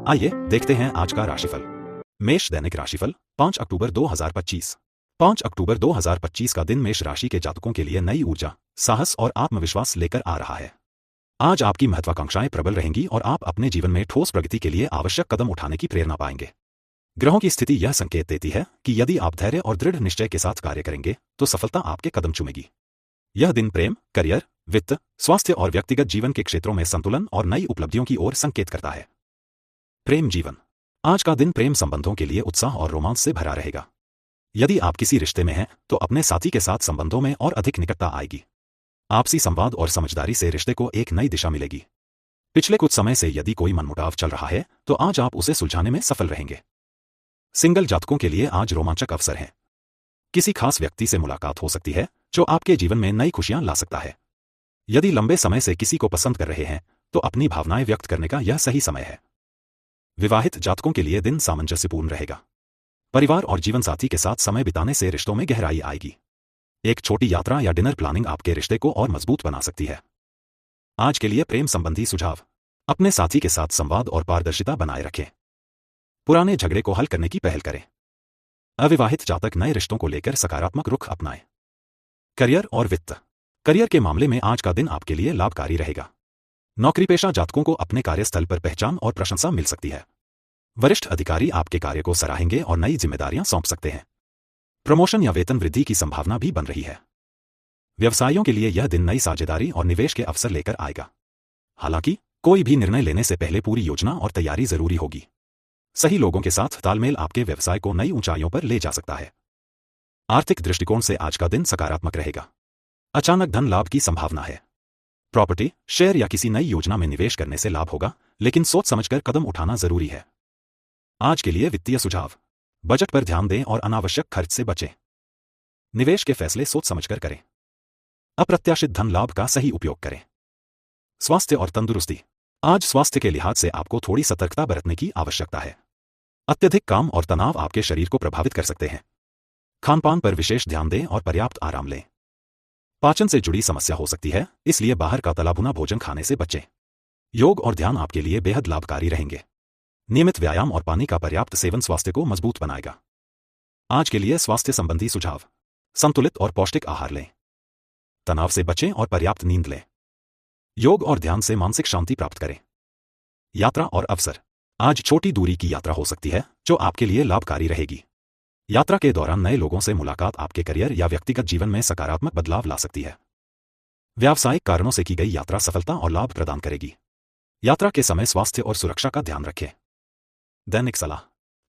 आइए देखते हैं आज का राशिफल। मेष दैनिक राशिफल 5 अक्टूबर 2025। 5 अक्टूबर 2025 का दिन मेष राशि के जातकों के लिए नई ऊर्जा, साहस और आत्मविश्वास लेकर आ रहा है। आज आपकी महत्वाकांक्षाएं प्रबल रहेंगी और आप अपने जीवन में ठोस प्रगति के लिए आवश्यक कदम उठाने की प्रेरणा पाएंगे। ग्रहों की स्थिति यह संकेत देती है कि यदि आप धैर्य और दृढ़ निश्चय के साथ कार्य करेंगे तो सफलता आपके कदम चूमेगी। यह दिन प्रेम, करियर, वित्त, स्वास्थ्य और व्यक्तिगत जीवन के क्षेत्रों में संतुलन और नई उपलब्धियों की ओर संकेत करता है। प्रेम जीवन। आज का दिन प्रेम संबंधों के लिए उत्साह और रोमांच से भरा रहेगा। यदि आप किसी रिश्ते में हैं तो अपने साथी के साथ संबंधों में और अधिक निकटता आएगी। आपसी संवाद और समझदारी से रिश्ते को एक नई दिशा मिलेगी। पिछले कुछ समय से यदि कोई मनमुटाव चल रहा है तो आज आप उसे सुलझाने में सफल रहेंगे। सिंगल जातकों के लिए आज रोमांचक अवसर है। किसी खास व्यक्ति से मुलाकात हो सकती है जो आपके जीवन में नई खुशियां ला सकता है। यदि लंबे समय से किसी को पसंद कर रहे हैं तो अपनी भावनाएं व्यक्त करने का यह सही समय है। विवाहित जातकों के लिए दिन सामंजस्यपूर्ण रहेगा। परिवार और जीवनसाथी के साथ समय बिताने से रिश्तों में गहराई आएगी। एक छोटी यात्रा या डिनर प्लानिंग आपके रिश्ते को और मजबूत बना सकती है। आज के लिए प्रेम संबंधी सुझाव। अपने साथी के साथ संवाद और पारदर्शिता बनाए रखें। पुराने झगड़े को हल करने की पहल करें। अविवाहित जातक नए रिश्तों को लेकर सकारात्मक रुख अपनाएं। करियर और वित्त। करियर के मामले में आज का दिन आपके लिए लाभकारी रहेगा। नौकरीपेशा जातकों को अपने कार्यस्थल पर पहचान और प्रशंसा मिल सकती है। वरिष्ठ अधिकारी आपके कार्य को सराहेंगे और नई जिम्मेदारियां सौंप सकते हैं। प्रमोशन या वेतन वृद्धि की संभावना भी बन रही है। व्यवसायियों के लिए यह दिन नई साझेदारी और निवेश के अवसर लेकर आएगा। हालांकि कोई भी निर्णय लेने से पहले पूरी योजना और तैयारी जरूरी होगी। सही लोगों के साथ तालमेल आपके व्यवसाय को नई ऊंचाइयों पर ले जा सकता है। आर्थिक दृष्टिकोण से आज का दिन सकारात्मक रहेगा। अचानक धन लाभ की संभावना है। प्रॉपर्टी, शेयर या किसी नई योजना में निवेश करने से लाभ होगा, लेकिन सोच समझकर कदम उठाना जरूरी है। आज के लिए वित्तीय सुझाव। बजट पर ध्यान दें और अनावश्यक खर्च से बचें। निवेश के फैसले सोच समझकर करें। अप्रत्याशित धन लाभ का सही उपयोग करें। स्वास्थ्य और तंदुरुस्ती। आज स्वास्थ्य के लिहाज से आपको थोड़ी सतर्कता बरतने की आवश्यकता है। अत्यधिक काम और तनाव आपके शरीर को प्रभावित कर सकते हैं। खानपान पर विशेष ध्यान दें और पर्याप्त आराम लें। पाचन से जुड़ी समस्या हो सकती है, इसलिए बाहर का तला भुना भोजन खाने से बचें। योग और ध्यान आपके लिए बेहद लाभकारी रहेंगे। नियमित व्यायाम और पानी का पर्याप्त सेवन स्वास्थ्य को मजबूत बनाएगा। आज के लिए स्वास्थ्य संबंधी सुझाव। संतुलित और पौष्टिक आहार लें। तनाव से बचें और पर्याप्त नींद लें। योग और ध्यान से मानसिक शांति प्राप्त करें। यात्रा और अवसर। आज छोटी दूरी की यात्रा हो सकती है जो आपके लिए लाभकारी रहेगी। यात्रा के दौरान नए लोगों से मुलाकात आपके करियर या व्यक्तिगत जीवन में सकारात्मक बदलाव ला सकती है। व्यावसायिक कारणों से की गई यात्रा सफलता और लाभ प्रदान करेगी। यात्रा के समय स्वास्थ्य और सुरक्षा का ध्यान रखें। दैनिक सलाह।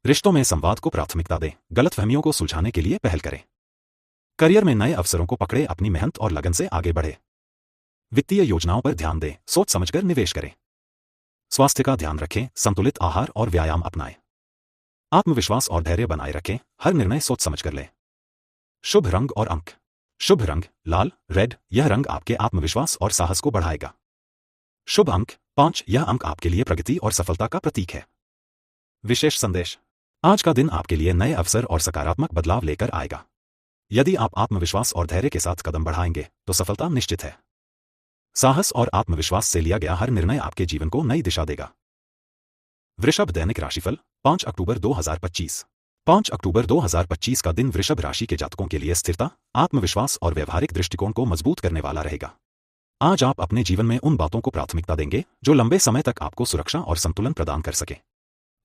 रिश्तों में संवाद को प्राथमिकता दें, गलतफहमियों को सुलझाने के लिए पहल करें। करियर में नए अवसरों को पकड़े, अपनी मेहनत और लगन से आगे बढ़े। वित्तीय योजनाओं पर ध्यान दें, सोच समझकर निवेश करें। स्वास्थ्य का ध्यान रखें, संतुलित आहार और व्यायाम अपनाएं। आत्मविश्वास और धैर्य बनाए रखें, हर निर्णय सोच समझकर लें। शुभ रंग और अंक। शुभ रंग लाल, रेड। यह रंग आपके आत्मविश्वास और साहस को बढ़ाएगा। शुभ अंक 5। यह अंक आपके लिए प्रगति और सफलता का प्रतीक है। विशेष संदेश। आज का दिन आपके लिए नए अवसर और सकारात्मक बदलाव लेकर आएगा। यदि आप आत्मविश्वास और धैर्य के साथ कदम बढ़ाएंगे तो सफलता निश्चित है। साहस और आत्मविश्वास से लिया गया हर निर्णय आपके जीवन को नई दिशा देगा। वृषभ दैनिक राशिफल 5 अक्टूबर 2025। 5 अक्टूबर 2025 का दिन वृषभ राशि के जातकों के लिए स्थिरता, आत्मविश्वास और व्यवहारिक दृष्टिकोण को मजबूत करने वाला रहेगा। आज आप अपने जीवन में उन बातों को प्राथमिकता देंगे जो लंबे समय तक आपको सुरक्षा और संतुलन प्रदान कर सके।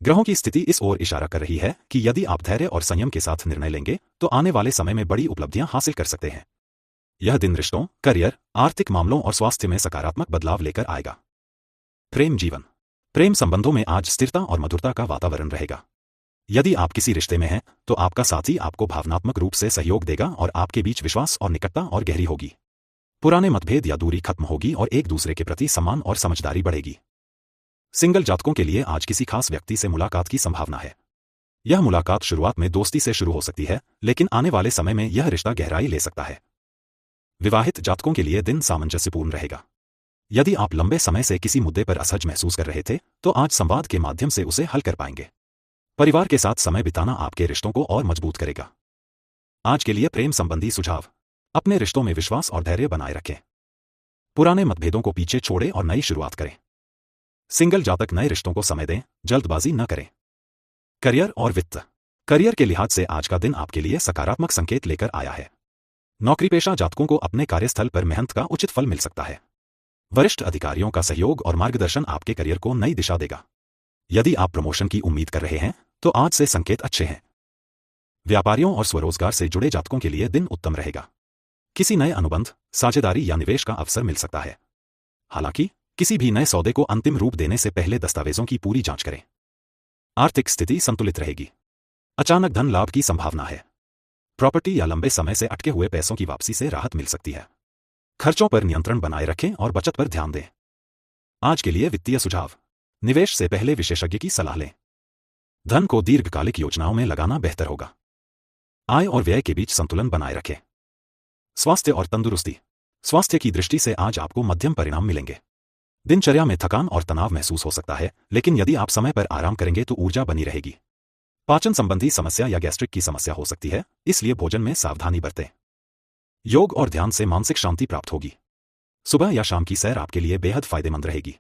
ग्रहों की स्थिति इस ओर इशारा कर रही है कि यदि आप धैर्य और संयम के साथ निर्णय लेंगे तो आने वाले समय में बड़ी उपलब्धियां हासिल कर सकते हैं। यह दिन रिश्तों, करियर, आर्थिक मामलों और स्वास्थ्य में सकारात्मक बदलाव लेकर आएगा। प्रेम जीवन। प्रेम संबंधों में आज स्थिरता और मधुरता का वातावरण रहेगा। यदि आप किसी रिश्ते में हैं तो आपका साथी आपको भावनात्मक रूप से सहयोग देगा और आपके बीच विश्वास और निकटता और गहरी होगी। पुराने मतभेद या दूरी खत्म होगी और एक दूसरे के प्रति सम्मान और समझदारी बढ़ेगी। सिंगल जातकों के लिए आज किसी खास व्यक्ति से मुलाकात की संभावना है। यह मुलाकात शुरुआत में दोस्ती से शुरू हो सकती है, लेकिन आने वाले समय में यह रिश्ता गहराई ले सकता है। विवाहित जातकों के लिए दिन सामंजस्यपूर्ण रहेगा। यदि आप लंबे समय से किसी मुद्दे पर असहज महसूस कर रहे थे तो आज संवाद के माध्यम से उसे हल कर पाएंगे। परिवार के साथ समय बिताना आपके रिश्तों को और मजबूत करेगा। आज के लिए प्रेम संबंधी सुझाव। अपने रिश्तों में विश्वास और धैर्य बनाए रखें। पुराने मतभेदों को पीछे छोड़ें और नई शुरुआत करें। सिंगल जातक नए रिश्तों को समय दें, जल्दबाजी न करें। करियर और वित्त। करियर के लिहाज से आज का दिन आपके लिए सकारात्मक संकेत लेकर आया है। नौकरीपेशा जातकों को अपने कार्यस्थल पर मेहनत का उचित फल मिल सकता है। वरिष्ठ अधिकारियों का सहयोग और मार्गदर्शन आपके करियर को नई दिशा देगा। यदि आप प्रमोशन की उम्मीद कर रहे हैं तो आज से संकेत अच्छे हैं। व्यापारियों और स्वरोजगार से जुड़े जातकों के लिए दिन उत्तम रहेगा। किसी नए अनुबंध, साझेदारी या निवेश का अवसर मिल सकता है। हालांकि किसी भी नए सौदे को अंतिम रूप देने से पहले दस्तावेजों की पूरी जांच करें। आर्थिक स्थिति संतुलित रहेगी। अचानक धन लाभ की संभावना है। प्रॉपर्टी या लंबे समय से अटके हुए पैसों की वापसी से राहत मिल सकती है। खर्चों पर नियंत्रण बनाए रखें और बचत पर ध्यान दें। आज के लिए वित्तीय सुझाव। निवेश से पहले विशेषज्ञ की सलाह लें। धन को दीर्घकालिक योजनाओं में लगाना बेहतर होगा। आय और व्यय के बीच संतुलन बनाए रखें। स्वास्थ्य और तंदुरुस्ती। स्वास्थ्य की दृष्टि से आज आपको मध्यम परिणाम मिलेंगे। दिनचर्या में थकान और तनाव महसूस हो सकता है, लेकिन यदि आप समय पर आराम करेंगे तो ऊर्जा बनी रहेगी। पाचन संबंधी समस्या या गैस्ट्रिक की समस्या हो सकती है, इसलिए भोजन में सावधानी बरतें। योग और ध्यान से मानसिक शांति प्राप्त होगी। सुबह या शाम की सैर आपके लिए बेहद फायदेमंद रहेगी।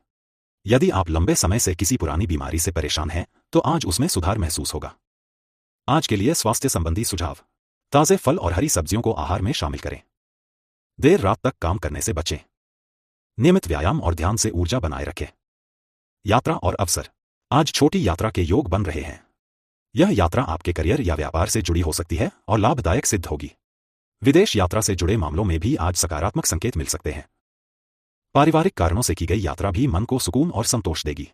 यदि आप लंबे समय से किसी पुरानी बीमारी से परेशान हैं, तो आज उसमें सुधार महसूस होगा। आज के लिए स्वास्थ्य संबंधी सुझाव। ताजे फल और हरी सब्जियों को आहार में शामिल करें। देर रात तक काम करने से बचें। नियमित व्यायाम और ध्यान से ऊर्जा बनाए रखें। यात्रा और अवसर। आज छोटी यात्रा के योग बन रहे हैं। यह यात्रा आपके करियर या व्यापार से जुड़ी हो सकती है और लाभदायक सिद्ध होगी। विदेश यात्रा से जुड़े मामलों में भी आज सकारात्मक संकेत मिल सकते हैं। पारिवारिक कारणों से की गई यात्रा भी मन को सुकून और संतोष देगी।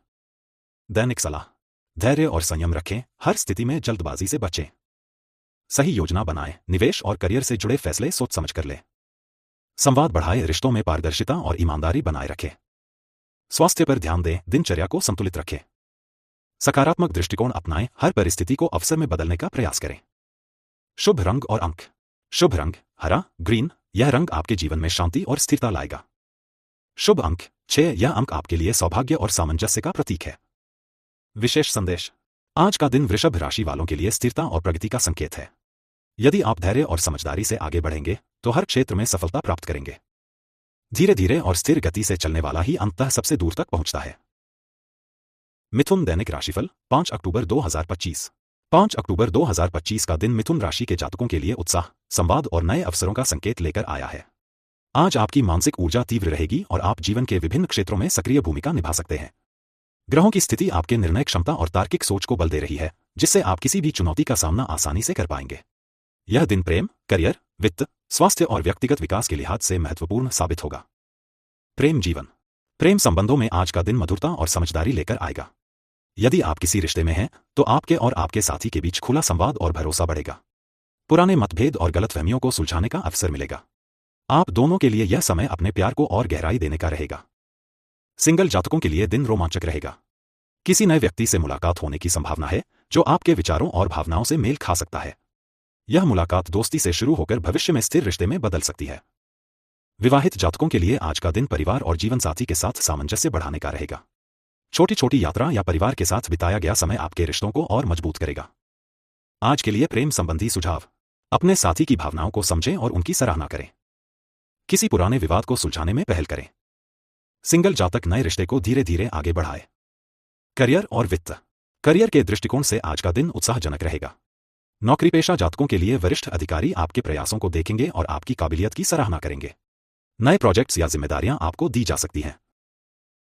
दैनिक सलाह। धैर्य और संयम रखें, हर स्थिति में जल्दबाजी से बचें। सही योजना बनाएं, निवेश और करियर से जुड़े फैसले सोच समझ कर लें। संवाद बढ़ाएं, रिश्तों में पारदर्शिता और ईमानदारी बनाए रखें। स्वास्थ्य पर ध्यान दें, दिनचर्या को संतुलित रखें। सकारात्मक दृष्टिकोण अपनाएं, हर परिस्थिति को अवसर में बदलने का प्रयास करें। शुभ रंग और अंक। शुभ रंग हरा, ग्रीन। यह रंग आपके जीवन में शांति और स्थिरता लाएगा। शुभ अंक 6। यह अंक आपके लिए सौभाग्य और सामंजस्य का प्रतीक है। विशेष संदेश। आज का दिन वृषभ राशि वालों के लिए स्थिरता और प्रगति का संकेत है। यदि आप धैर्य और समझदारी से आगे बढ़ेंगे तो हर क्षेत्र में सफलता प्राप्त करेंगे। धीरे धीरे और स्थिर गति से चलने वाला ही अंततः सबसे दूर तक पहुंचता है। मिथुन दैनिक राशिफल 5 अक्टूबर 2025। 5 अक्टूबर 2025 का दिन मिथुन राशि के जातकों के लिए उत्साह, संवाद और नए अवसरों का संकेत लेकर आया है। आज आपकी मानसिक ऊर्जा तीव्र रहेगी और आप जीवन के विभिन्न क्षेत्रों में सक्रिय भूमिका निभा सकते हैं। ग्रहों की स्थिति आपके निर्णय क्षमता और तार्किक सोच को बल दे रही है, जिससे आप किसी भी चुनौती का सामना आसानी से कर पाएंगे। यह दिन प्रेम, करियर, वित्त, स्वास्थ्य और व्यक्तिगत विकास के लिहाज से महत्वपूर्ण साबित होगा। प्रेम जीवन। प्रेम संबंधों में आज का दिन मधुरता और समझदारी लेकर आएगा। यदि आप किसी रिश्ते में हैं तो आपके और आपके साथी के बीच खुला संवाद और भरोसा बढ़ेगा। पुराने मतभेद और गलतफहमियों को सुलझाने का अवसर मिलेगा। आप दोनों के लिए यह समय अपने प्यार को और गहराई देने का रहेगा। सिंगल जातकों के लिए दिन रोमांचक रहेगा। किसी नए व्यक्ति से मुलाकात होने की संभावना है जो आपके विचारों और भावनाओं से मेल खा सकता है। यह मुलाकात दोस्ती से शुरू होकर भविष्य में स्थिर रिश्ते में बदल सकती है। विवाहित जातकों के लिए आज का दिन परिवार और जीवनसाथी के साथ सामंजस्य बढ़ाने का रहेगा। छोटी छोटी यात्रा या परिवार के साथ बिताया गया समय आपके रिश्तों को और मजबूत करेगा। आज के लिए प्रेम संबंधी सुझाव। अपने साथी की भावनाओं को समझें और उनकी सराहना करें। किसी पुराने विवाद को सुलझाने में पहल करें। सिंगल जातक नए रिश्ते को धीरे धीरे आगे बढ़ाए। करियर और वित्त। करियर के दृष्टिकोण से आज का दिन उत्साहजनक रहेगा। नौकरीपेशा जातकों के लिए वरिष्ठ अधिकारी आपके प्रयासों को देखेंगे और आपकी काबिलियत की सराहना करेंगे। नए प्रोजेक्ट्स या जिम्मेदारियां आपको दी जा सकती हैं।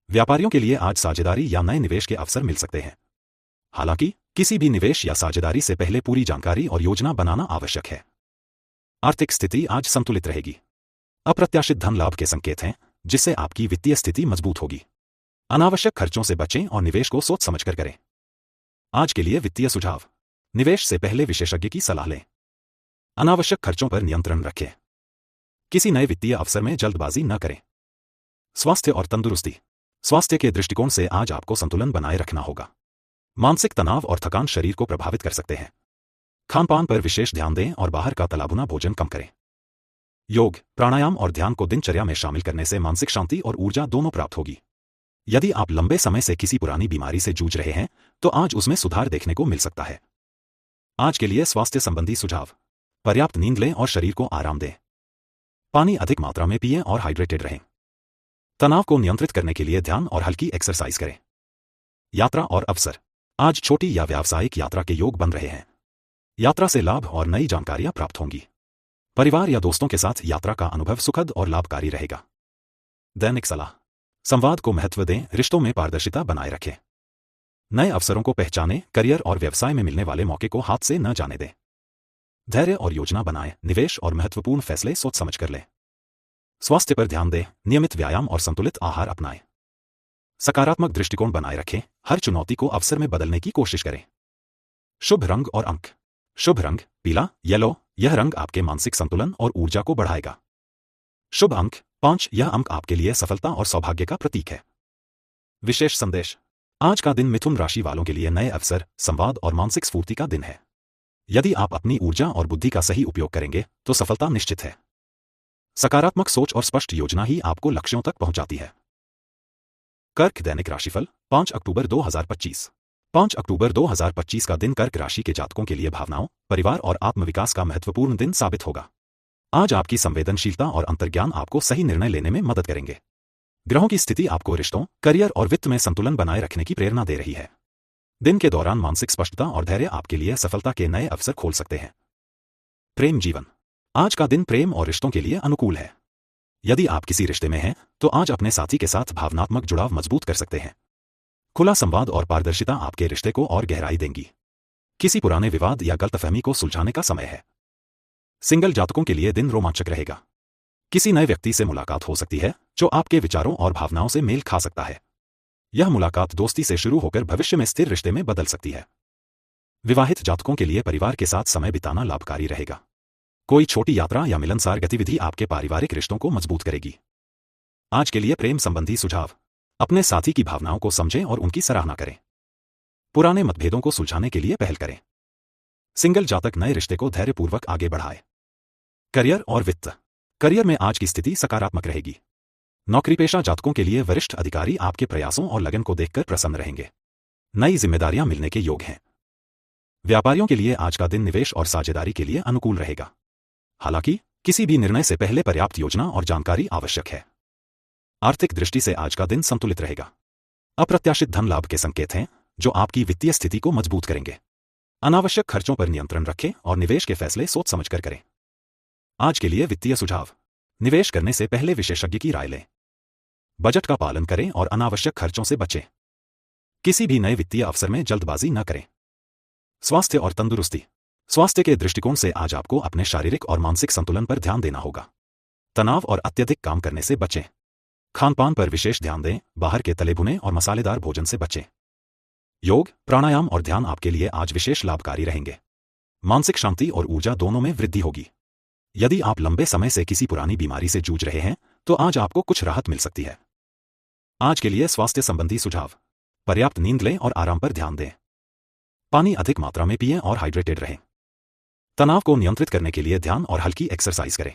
व्यापारियों के लिए आज साझेदारी या नए निवेश के अवसर मिल सकते हैं। हालांकि किसी भी निवेश या साझेदारी से पहले पूरी जानकारी और योजना बनाना आवश्यक है। आर्थिक स्थिति आज संतुलित रहेगी। अप्रत्याशित धन लाभ के संकेत हैं, जिससे आपकी वित्तीय स्थिति मजबूत होगी। अनावश्यक खर्चों से बचें और निवेश को सोच समझकर करें। आज के लिए वित्तीय सुझाव। निवेश से पहले विशेषज्ञ की सलाह लें। अनावश्यक खर्चों पर नियंत्रण रखें। किसी नए वित्तीय अवसर में जल्दबाजी न करें। स्वास्थ्य और तंदुरुस्ती। स्वास्थ्य के दृष्टिकोण से आज आपको संतुलन बनाए रखना होगा। मानसिक तनाव और थकान शरीर को प्रभावित कर सकते हैं। खानपान पर विशेष ध्यान दें और बाहर का तलाभुना भोजन कम करें। योग, प्राणायाम और ध्यान को दिनचर्या में शामिल करने से मानसिक शांति और ऊर्जा दोनों प्राप्त होगी। यदि आप लंबे समय से किसी पुरानी बीमारी से जूझ रहे हैं तो आज उसमें सुधार देखने को मिल सकता है। आज के लिए स्वास्थ्य संबंधी सुझाव। पर्याप्त नींद लें और शरीर को आराम दें। पानी अधिक मात्रा में पिएं और हाइड्रेटेड रहें। तनाव को नियंत्रित करने के लिए ध्यान और हल्की एक्सरसाइज करें। यात्रा और अवसर। आज छोटी या व्यावसायिक यात्रा के योग बन रहे हैं। यात्रा से लाभ और नई जानकारियां प्राप्त होंगी। परिवार या दोस्तों के साथ यात्रा का अनुभव सुखद और लाभकारी रहेगा। दैनिक सलाह। संवाद को महत्व दें, रिश्तों में पारदर्शिता बनाए रखें। नए अवसरों को पहचानें, करियर और व्यवसाय में मिलने वाले मौके को हाथ से न जाने दें। धैर्य और योजना बनाएं, निवेश और महत्वपूर्ण फैसले सोच समझ कर लें। स्वास्थ्य पर ध्यान दें, नियमित व्यायाम और संतुलित आहार अपनाएं। सकारात्मक दृष्टिकोण बनाए रखें, हर चुनौती को अवसर में बदलने की कोशिश करें। शुभ रंग और अंक। शुभ रंग पीला, येलो। यह रंग आपके मानसिक संतुलन और ऊर्जा को बढ़ाएगा। शुभ अंक 5। यह अंक आपके लिए सफलता और सौभाग्य का प्रतीक है। विशेष संदेश। आज का दिन मिथुन राशि वालों के लिए नए अवसर, संवाद और मानसिक स्फूर्ति का दिन है। यदि आप अपनी ऊर्जा और बुद्धि का सही उपयोग करेंगे तो सफलता निश्चित है। सकारात्मक सोच और स्पष्ट योजना ही आपको लक्ष्यों तक पहुंचाती है। कर्क दैनिक राशिफल 5 अक्टूबर 2025। 5 अक्टूबर 2025 का दिन कर्क राशि के जातकों के लिए भावनाओं, परिवार और आत्मविकास का महत्वपूर्ण दिन साबित होगा। आज आपकी संवेदनशीलता और अंतर्ज्ञान आपको सही निर्णय लेने में मदद करेंगे। ग्रहों की स्थिति आपको रिश्तों, करियर और वित्त में संतुलन बनाए रखने की प्रेरणा दे रही है। दिन के दौरान मानसिक स्पष्टता और धैर्य आपके लिए सफलता के नए अवसर खोल सकते हैं। प्रेम जीवन। आज का दिन प्रेम और रिश्तों के लिए अनुकूल है। यदि आप किसी रिश्ते में हैं तो आज अपने साथी के साथ भावनात्मक जुड़ाव मजबूत कर सकते हैं। खुला संवाद और पारदर्शिता आपके रिश्ते को और गहराई देंगी। किसी पुराने विवाद या गलतफहमी को सुलझाने का समय है। सिंगल जातकों के लिए दिन रोमांचक रहेगा। किसी नए व्यक्ति से मुलाकात हो सकती है जो आपके विचारों और भावनाओं से मेल खा सकता है। यह मुलाकात दोस्ती से शुरू होकर भविष्य में स्थिर रिश्ते में बदल सकती है। विवाहित जातकों के लिए परिवार के साथ समय बिताना लाभकारी रहेगा। कोई छोटी यात्रा या मिलनसार गतिविधि आपके पारिवारिक रिश्तों को मजबूत करेगी। आज के लिए प्रेम संबंधी सुझाव। अपने साथी की भावनाओं को समझें और उनकी सराहना करें। पुराने मतभेदों को सुलझाने के लिए पहल करें। सिंगल जातक नए रिश्ते को धैर्यपूर्वक आगे बढ़ाए। करियर और वित्त। करियर में आज की स्थिति सकारात्मक रहेगी। नौकरीपेशा जातकों के लिए वरिष्ठ अधिकारी आपके प्रयासों और लगन को देखकर प्रसन्न रहेंगे। नई जिम्मेदारियां मिलने के योग हैं। व्यापारियों के लिए आज का दिन निवेश और साझेदारी के लिए अनुकूल रहेगा। हालांकि किसी भी निर्णय से पहले पर्याप्त योजना और जानकारी आवश्यक है। आर्थिक दृष्टि से आज का दिन संतुलित रहेगा। अप्रत्याशित धन लाभ के संकेत हैं जो आपकी वित्तीय स्थिति को मजबूत करेंगे। अनावश्यक खर्चों पर नियंत्रण रखें और निवेश के फैसले सोच समझकर करें। आज के लिए वित्तीय सुझाव। निवेश करने से पहले विशेषज्ञ की राय लें। बजट का पालन करें और अनावश्यक खर्चों से बचें। किसी भी नए वित्तीय अवसर में जल्दबाजी न करें। स्वास्थ्य और तंदुरुस्ती। स्वास्थ्य के दृष्टिकोण से आज आपको अपने शारीरिक और मानसिक संतुलन पर ध्यान देना होगा। तनाव और अत्यधिक काम करने से बचें। खानपान पर विशेष ध्यान दें, बाहर के तले भुने और मसालेदार भोजन से बचें। योग, प्राणायाम और ध्यान आपके लिए आज विशेष लाभकारी रहेंगे। मानसिक शांति और ऊर्जा दोनों में वृद्धि होगी। यदि आप लंबे समय से किसी पुरानी बीमारी से जूझ रहे हैं तो आज आपको कुछ राहत मिल सकती है। आज के लिए स्वास्थ्य संबंधी सुझाव। पर्याप्त नींद लें और आराम पर ध्यान दें। पानी अधिक मात्रा में पिएं और हाइड्रेटेड रहें। तनाव को नियंत्रित करने के लिए ध्यान और हल्की एक्सरसाइज करें।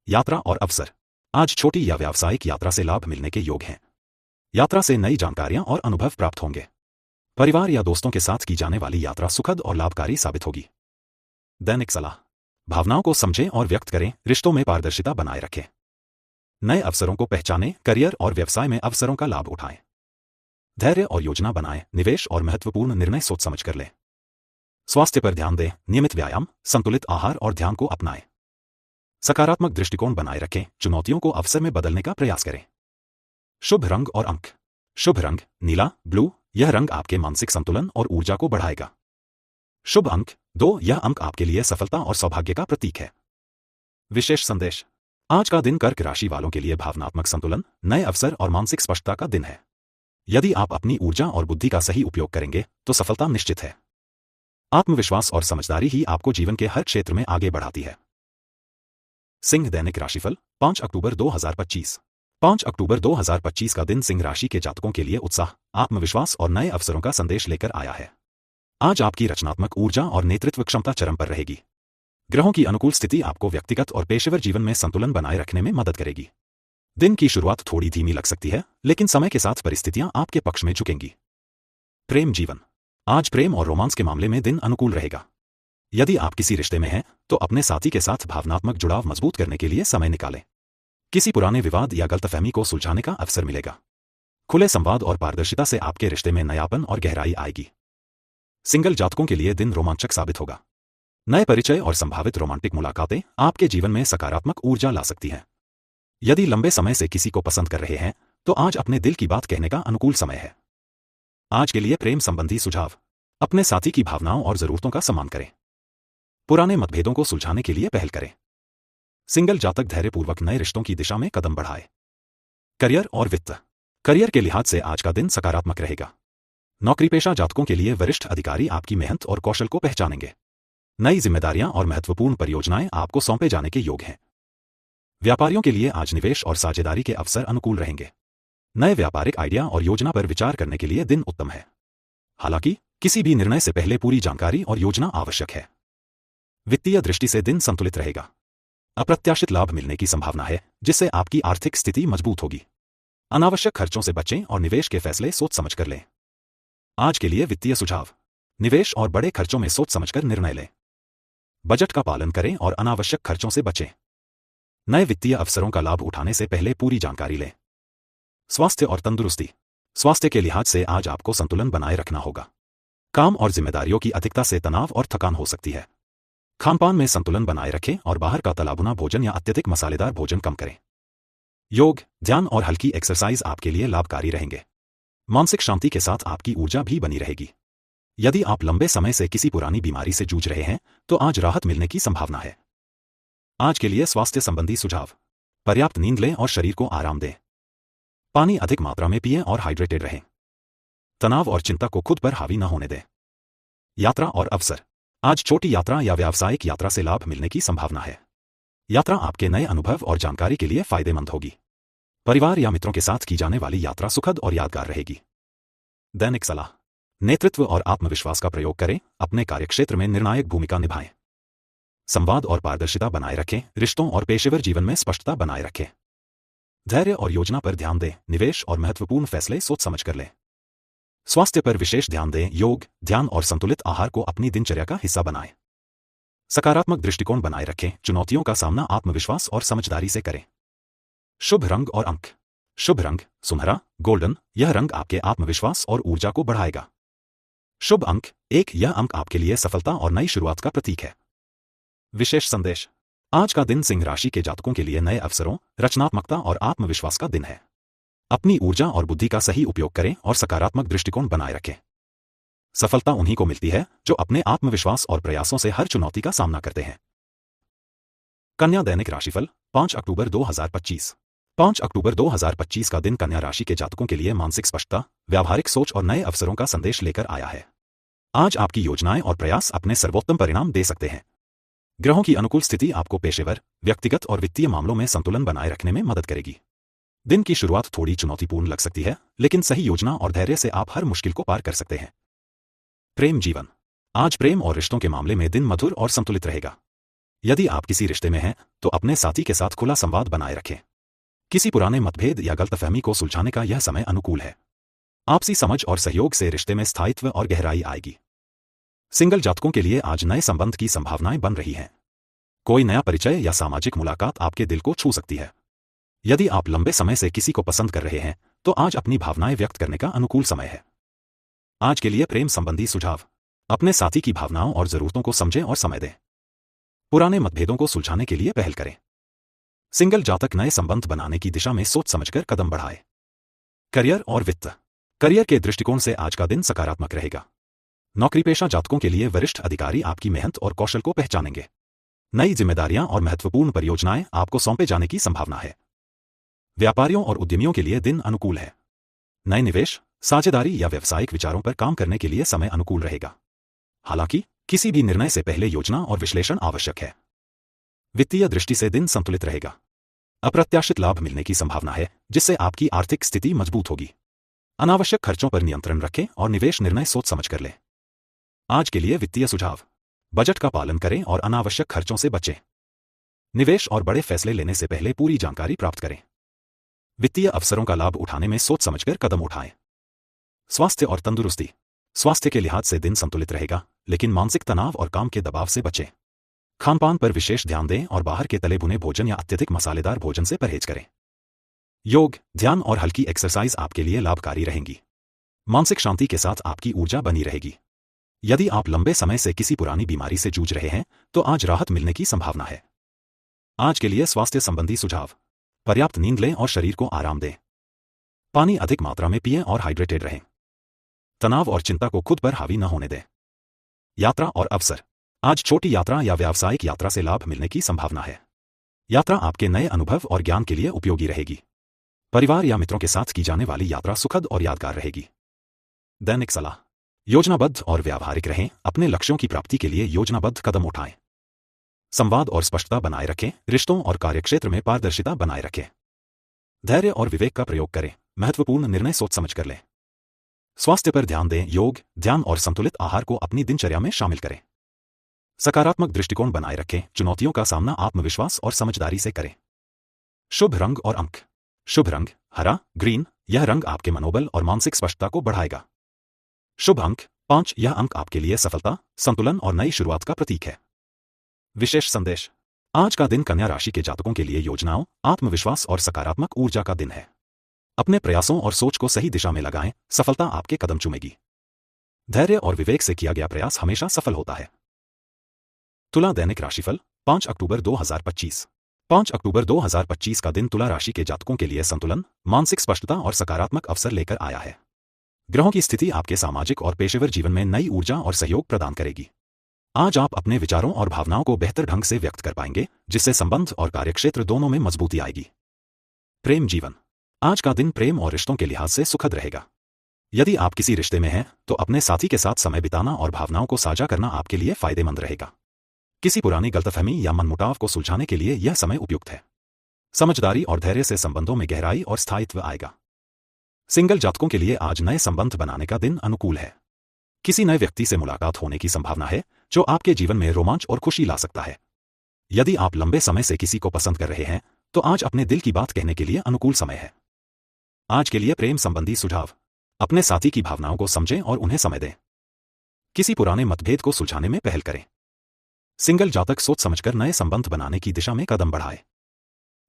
यात्रा और अवसर। आज छोटी या व्यावसायिक यात्रा से लाभ मिलने के योग हैं। यात्रा से नई जानकारियां और अनुभव प्राप्त होंगे। परिवार या दोस्तों के साथ की जाने वाली यात्रा सुखद और लाभकारी साबित होगी। दैनिक सलाह। भावनाओं को समझें और व्यक्त करें, रिश्तों में पारदर्शिता बनाए रखें। नए अवसरों को पहचानें, करियर और व्यवसाय में अवसरों का लाभ उठाएं। धैर्य और योजना बनाएं, निवेश और महत्वपूर्ण निर्णय सोच समझ कर लें। स्वास्थ्य पर ध्यान दें, नियमित व्यायाम, संतुलित आहार और ध्यान को अपनाएं। सकारात्मक दृष्टिकोण बनाए रखें, चुनौतियों को अवसर में बदलने का प्रयास करें। शुभ रंग और अंक। शुभ रंग नीला, ब्लू। यह रंग आपके मानसिक संतुलन और ऊर्जा को बढ़ाएगा। शुभ अंक 2। यह अंक आपके लिए सफलता और सौभाग्य का प्रतीक है। विशेष संदेश। आज का दिन कर्क राशि वालों के लिए भावनात्मक संतुलन, नए अवसर और मानसिक स्पष्टता का दिन है। यदि आप अपनी ऊर्जा और बुद्धि का सही उपयोग करेंगे तो सफलता निश्चित है। आत्मविश्वास और समझदारी ही आपको जीवन के हर क्षेत्र में आगे बढ़ाती है। सिंह दैनिक राशिफल 5 अक्टूबर 2025। 5 अक्टूबर 2025 का दिन सिंह राशि के जातकों के लिए उत्साह, आत्मविश्वास और नए अवसरों का संदेश लेकर आया है। आज आपकी रचनात्मक ऊर्जा और नेतृत्व क्षमता चरम पर रहेगी। ग्रहों की अनुकूल स्थिति आपको व्यक्तिगत और पेशेवर जीवन में संतुलन बनाए रखने में मदद करेगी। दिन की शुरुआत थोड़ी धीमी लग सकती है, लेकिन समय के साथ परिस्थितियां आपके पक्ष में झुकेंगी। प्रेम जीवन। आज प्रेम और रोमांस के मामले में दिन अनुकूल रहेगा। यदि आप किसी रिश्ते में हैं तो अपने साथी के साथ भावनात्मक जुड़ाव मजबूत करने के लिए समय निकालें। किसी पुराने विवाद या गलतफहमी को सुलझाने का अवसर मिलेगा। खुले संवाद और पारदर्शिता से आपके रिश्ते में नयापन और गहराई आएगी। सिंगल जातकों के लिए दिन रोमांचक साबित होगा। नए परिचय और संभावित रोमांटिक मुलाकातें आपके जीवन में सकारात्मक ऊर्जा ला सकती हैं। यदि लंबे समय से किसी को पसंद कर रहे हैं तो आज अपने दिल की बात कहने का अनुकूल समय है। आज के लिए प्रेम संबंधी सुझाव: अपने साथी की भावनाओं और जरूरतों का सम्मान करें। पुराने मतभेदों को सुलझाने के लिए पहल करें। सिंगल जातक धैर्यपूर्वक नए रिश्तों की दिशा में कदम बढ़ाए। करियर और वित्त: करियर के लिहाज से आज का दिन सकारात्मक रहेगा। नौकरीपेशा जातकों के लिए वरिष्ठ अधिकारी आपकी मेहनत और कौशल को पहचानेंगे। नई जिम्मेदारियां और महत्वपूर्ण परियोजनाएं आपको सौंपे जाने के योग हैं। व्यापारियों के लिए आज निवेश और साझेदारी के अवसर अनुकूल रहेंगे। नए व्यापारिक आइडिया और योजना पर विचार करने के लिए दिन उत्तम है। हालांकि किसी भी निर्णय से पहले पूरी जानकारी और योजना आवश्यक है। वित्तीय दृष्टि से दिन संतुलित रहेगा। अप्रत्याशित लाभ मिलने की संभावना है, जिससे आपकी आर्थिक स्थिति मजबूत होगी। अनावश्यक खर्चों से बचें और निवेश के फैसले सोच समझकर लें। आज के लिए वित्तीय सुझाव: निवेश और बड़े खर्चों में सोच समझकर निर्णय लें। बजट का पालन करें और अनावश्यक खर्चों से बचें। नए वित्तीय अवसरों का लाभ उठाने से पहले पूरी जानकारी लें। स्वास्थ्य और तंदुरुस्ती: स्वास्थ्य के लिहाज से आज आपको संतुलन बनाए रखना होगा। काम और जिम्मेदारियों की अधिकता से तनाव और थकान हो सकती है। खानपान में संतुलन बनाए रखें और बाहर का तलाबुना भोजन या अत्यधिक मसालेदार भोजन कम करें। योग, ध्यान और हल्की एक्सरसाइज आपके लिए लाभकारी रहेंगे। मानसिक शांति के साथ आपकी ऊर्जा भी बनी रहेगी। यदि आप लंबे समय से किसी पुरानी बीमारी से जूझ रहे हैं तो आज राहत मिलने की संभावना है। आज के लिए स्वास्थ्य संबंधी सुझाव: पर्याप्त नींद लें और शरीर को आराम दें। पानी अधिक मात्रा में पिएं और हाइड्रेटेड रहें। तनाव और चिंता को खुद पर हावी न होने दें। यात्रा और अवसर: आज छोटी यात्रा या व्यावसायिक यात्रा से लाभ मिलने की संभावना है। यात्रा आपके नए अनुभव और जानकारी के लिए फायदेमंद होगी। परिवार या मित्रों के साथ की जाने वाली यात्रा सुखद और यादगार रहेगी। दैनिक सलाह: नेतृत्व और आत्मविश्वास का प्रयोग करें, अपने कार्यक्षेत्र में निर्णायक भूमिका निभाएं। संवाद और पारदर्शिता बनाए रखें, रिश्तों और पेशेवर जीवन में स्पष्टता बनाए रखें। धैर्य और योजना पर ध्यान दें, निवेश और महत्वपूर्ण फैसले सोच समझ कर लें। स्वास्थ्य पर विशेष ध्यान दें, योग, ध्यान और संतुलित आहार को अपनी दिनचर्या का हिस्सा बनाएं। सकारात्मक दृष्टिकोण बनाए रखें, चुनौतियों का सामना आत्मविश्वास और समझदारी से करें। शुभ रंग और अंक: शुभ रंग सुनहरा, गोल्डन। यह रंग आपके आत्मविश्वास और ऊर्जा को बढ़ाएगा। शुभ अंक 1। यह अंक आपके लिए सफलता और नई शुरुआत का प्रतीक है। विशेष संदेश: आज का दिन सिंह राशि के जातकों के लिए नए अवसरों, रचनात्मकता और आत्मविश्वास का दिन है। अपनी ऊर्जा और बुद्धि का सही उपयोग करें और सकारात्मक दृष्टिकोण बनाए रखें। सफलता उन्हीं को मिलती है जो अपने आत्मविश्वास और प्रयासों से हर चुनौती का सामना करते हैं। कन्या दैनिक राशिफल 5 अक्टूबर 2025। 5 अक्टूबर 2025 का दिन कन्या राशि के जातकों के लिए मानसिक स्पष्टता, व्यावहारिक सोच और नए अवसरों का संदेश लेकर आया है। आज आपकी योजनाएं और प्रयास अपने सर्वोत्तम परिणाम दे सकते हैं। ग्रहों की अनुकूल स्थिति आपको पेशेवर, व्यक्तिगत और वित्तीय मामलों में संतुलन बनाए रखने में मदद करेगी। दिन की शुरुआत थोड़ी चुनौतीपूर्ण लग सकती है, लेकिन सही योजना और धैर्य से आप हर मुश्किल को पार कर सकते हैं। प्रेम जीवन: आज प्रेम और रिश्तों के मामले में दिन मधुर और संतुलित रहेगा। यदि आप किसी रिश्ते में हैं तो अपने साथी के साथ खुला संवाद बनाए रखें। किसी पुराने मतभेद या गलतफहमी को सुलझाने का यह समय अनुकूल है। आपसी समझ और सहयोग से रिश्ते में स्थायित्व और गहराई आएगी। सिंगल जातकों के लिए आज नए संबंध की संभावनाएं बन रही हैं। कोई नया परिचय या सामाजिक मुलाकात आपके दिल को छू सकती है। यदि आप लंबे समय से किसी को पसंद कर रहे हैं तो आज अपनी भावनाएं व्यक्त करने का अनुकूल समय है। आज के लिए प्रेम संबंधी सुझाव: अपने साथी की भावनाओं और जरूरतों को समझें और समय दें। पुराने मतभेदों को सुलझाने के लिए पहल करें। सिंगल जातक नए संबंध बनाने की दिशा में सोच समझकर कदम बढ़ाए। करियर और वित्त: करियर के दृष्टिकोण से आज का दिन सकारात्मक रहेगा। नौकरीपेशा जातकों के लिए वरिष्ठ अधिकारी आपकी मेहनत और कौशल को पहचानेंगे। नई जिम्मेदारियां और महत्वपूर्ण परियोजनाएं आपको सौंपे जाने की संभावना है। व्यापारियों और उद्यमियों के लिए दिन अनुकूल है। नए निवेश, साझेदारी या व्यावसायिक विचारों पर काम करने के लिए समय अनुकूल रहेगा। हालांकि किसी भी निर्णय से पहले योजना और विश्लेषण आवश्यक है। वित्तीय दृष्टि से दिन संतुलित रहेगा। अप्रत्याशित लाभ मिलने की संभावना है, जिससे आपकी आर्थिक स्थिति मजबूत होगी। अनावश्यक खर्चों पर नियंत्रण रखें और निवेश निर्णय सोच समझ कर लें। आज के लिए वित्तीय सुझाव: बजट का पालन करें और अनावश्यक खर्चों से बचें। निवेश और बड़े फैसले लेने से पहले पूरी जानकारी प्राप्त करें। वित्तीय अवसरों का लाभ उठाने में सोच समझकर कदम उठाएं। स्वास्थ्य और तंदुरुस्ती: स्वास्थ्य के लिहाज से दिन संतुलित रहेगा, लेकिन मानसिक तनाव और काम के दबाव से बचें। खानपान पर विशेष ध्यान दें और बाहर के तले भुने भोजन या अत्यधिक मसालेदार भोजन से परहेज करें। योग, ध्यान और हल्की एक्सरसाइज आपके लिए लाभकारी रहेंगी। मानसिक शांति के साथ आपकी ऊर्जा बनी रहेगी। यदि आप लंबे समय से किसी पुरानी बीमारी से जूझ रहे हैं तो आज राहत मिलने की संभावना है। आज के लिए स्वास्थ्य संबंधी सुझाव: पर्याप्त नींद लें और शरीर को आराम दें। पानी अधिक मात्रा में पिएं और हाइड्रेटेड रहें। तनाव और चिंता को खुद पर हावी न होने दें। यात्रा और अवसर: आज छोटी यात्रा या व्यावसायिक यात्रा से लाभ मिलने की संभावना है। यात्रा आपके नए अनुभव और ज्ञान के लिए उपयोगी रहेगी। परिवार या मित्रों के साथ की जाने वाली यात्रा सुखद और यादगार रहेगी। दैनिक सलाह: योजनाबद्ध और व्यावहारिक रहें। अपने लक्ष्यों की प्राप्ति के लिए योजनाबद्ध कदम उठाएं। संवाद और स्पष्टता बनाए रखें। रिश्तों और कार्यक्षेत्र में पारदर्शिता बनाए रखें। धैर्य और विवेक का प्रयोग करें। महत्वपूर्ण निर्णय सोच समझ कर लें। स्वास्थ्य पर ध्यान दें। योग, ध्यान और संतुलित आहार को अपनी दिनचर्या में शामिल करें। सकारात्मक दृष्टिकोण बनाए रखें। चुनौतियों का सामना आत्मविश्वास और समझदारी से करें। शुभ रंग और अंक: शुभ रंग हरा, ग्रीन। यह रंग आपके मनोबल और मानसिक स्पष्टता को बढ़ाएगा। शुभ अंक 5। यह अंक आपके लिए सफलता, संतुलन और नई शुरुआत का प्रतीक है। विशेष संदेश: आज का दिन कन्या राशि के जातकों के लिए योजनाओं, आत्मविश्वास और सकारात्मक ऊर्जा का दिन है। अपने प्रयासों और सोच को सही दिशा में लगाएं। सफलता आपके कदम चूमेगी। धैर्य और विवेक से किया गया प्रयास हमेशा सफल होता है। तुला दैनिक राशिफल 5 अक्टूबर 2025। 5 अक्टूबर 2025 का दिन तुला राशि के जातकों के लिए संतुलन, मानसिक स्पष्टता और सकारात्मक अवसर लेकर आया है। ग्रहों की स्थिति आपके सामाजिक और पेशेवर जीवन में नई ऊर्जा और सहयोग प्रदान करेगी। आज आप अपने विचारों और भावनाओं को बेहतर ढंग से व्यक्त कर पाएंगे, जिससे संबंध और कार्यक्षेत्र दोनों में मजबूती आएगी। प्रेम जीवन: आज का दिन प्रेम और रिश्तों के लिहाज से सुखद रहेगा। यदि आप किसी रिश्ते में हैं तो अपने साथी के साथ समय बिताना और भावनाओं को साझा करना आपके लिए फायदेमंद रहेगा। किसी पुरानी गलतफहमी या मनमुटाव को सुलझाने के लिए यह समय उपयुक्त है। समझदारी और धैर्य से संबंधों में गहराई और स्थायित्व आएगा। सिंगल जातकों के लिए आज नए संबंध बनाने का दिन अनुकूल है। किसी नए व्यक्ति से मुलाकात होने की संभावना है जो आपके जीवन में रोमांच और खुशी ला सकता है। यदि आप लंबे समय से किसी को पसंद कर रहे हैं तो आज अपने दिल की बात कहने के लिए अनुकूल समय है। आज के लिए प्रेम संबंधी सुझाव: अपने साथी की भावनाओं को समझें और उन्हें समय दें। किसी पुराने मतभेद को सुलझाने में पहल करें। सिंगल जातक सोच समझकर नए संबंध बनाने की दिशा में कदम बढ़ाए।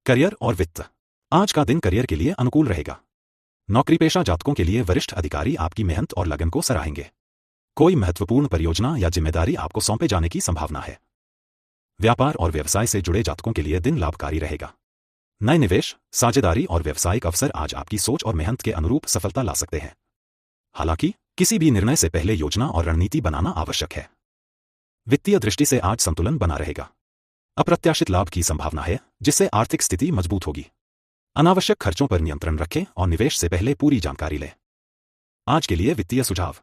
करियर और वित्त: आज का दिन करियर के लिए अनुकूल रहेगा। नौकरीपेशा जातकों के लिए वरिष्ठ अधिकारी आपकी मेहनत और लगन को सराहेंगे। कोई महत्वपूर्ण परियोजना या जिम्मेदारी आपको सौंपे जाने की संभावना है। व्यापार और व्यवसाय से जुड़े जातकों के लिए दिन लाभकारी रहेगा। नए निवेश, साझेदारी और व्यावसायिक अवसर आज आपकी सोच और मेहनत के अनुरूप सफलता ला सकते हैं। हालांकि किसी भी निर्णय से पहले योजना और रणनीति बनाना आवश्यक है। वित्तीय दृष्टि से आज संतुलन बना रहेगा। अप्रत्याशित लाभ की संभावना है, जिससे आर्थिक स्थिति मजबूत होगी। अनावश्यक खर्चों पर नियंत्रण रखें और निवेश से पहले पूरी जानकारी लें। आज के लिए वित्तीय सुझाव: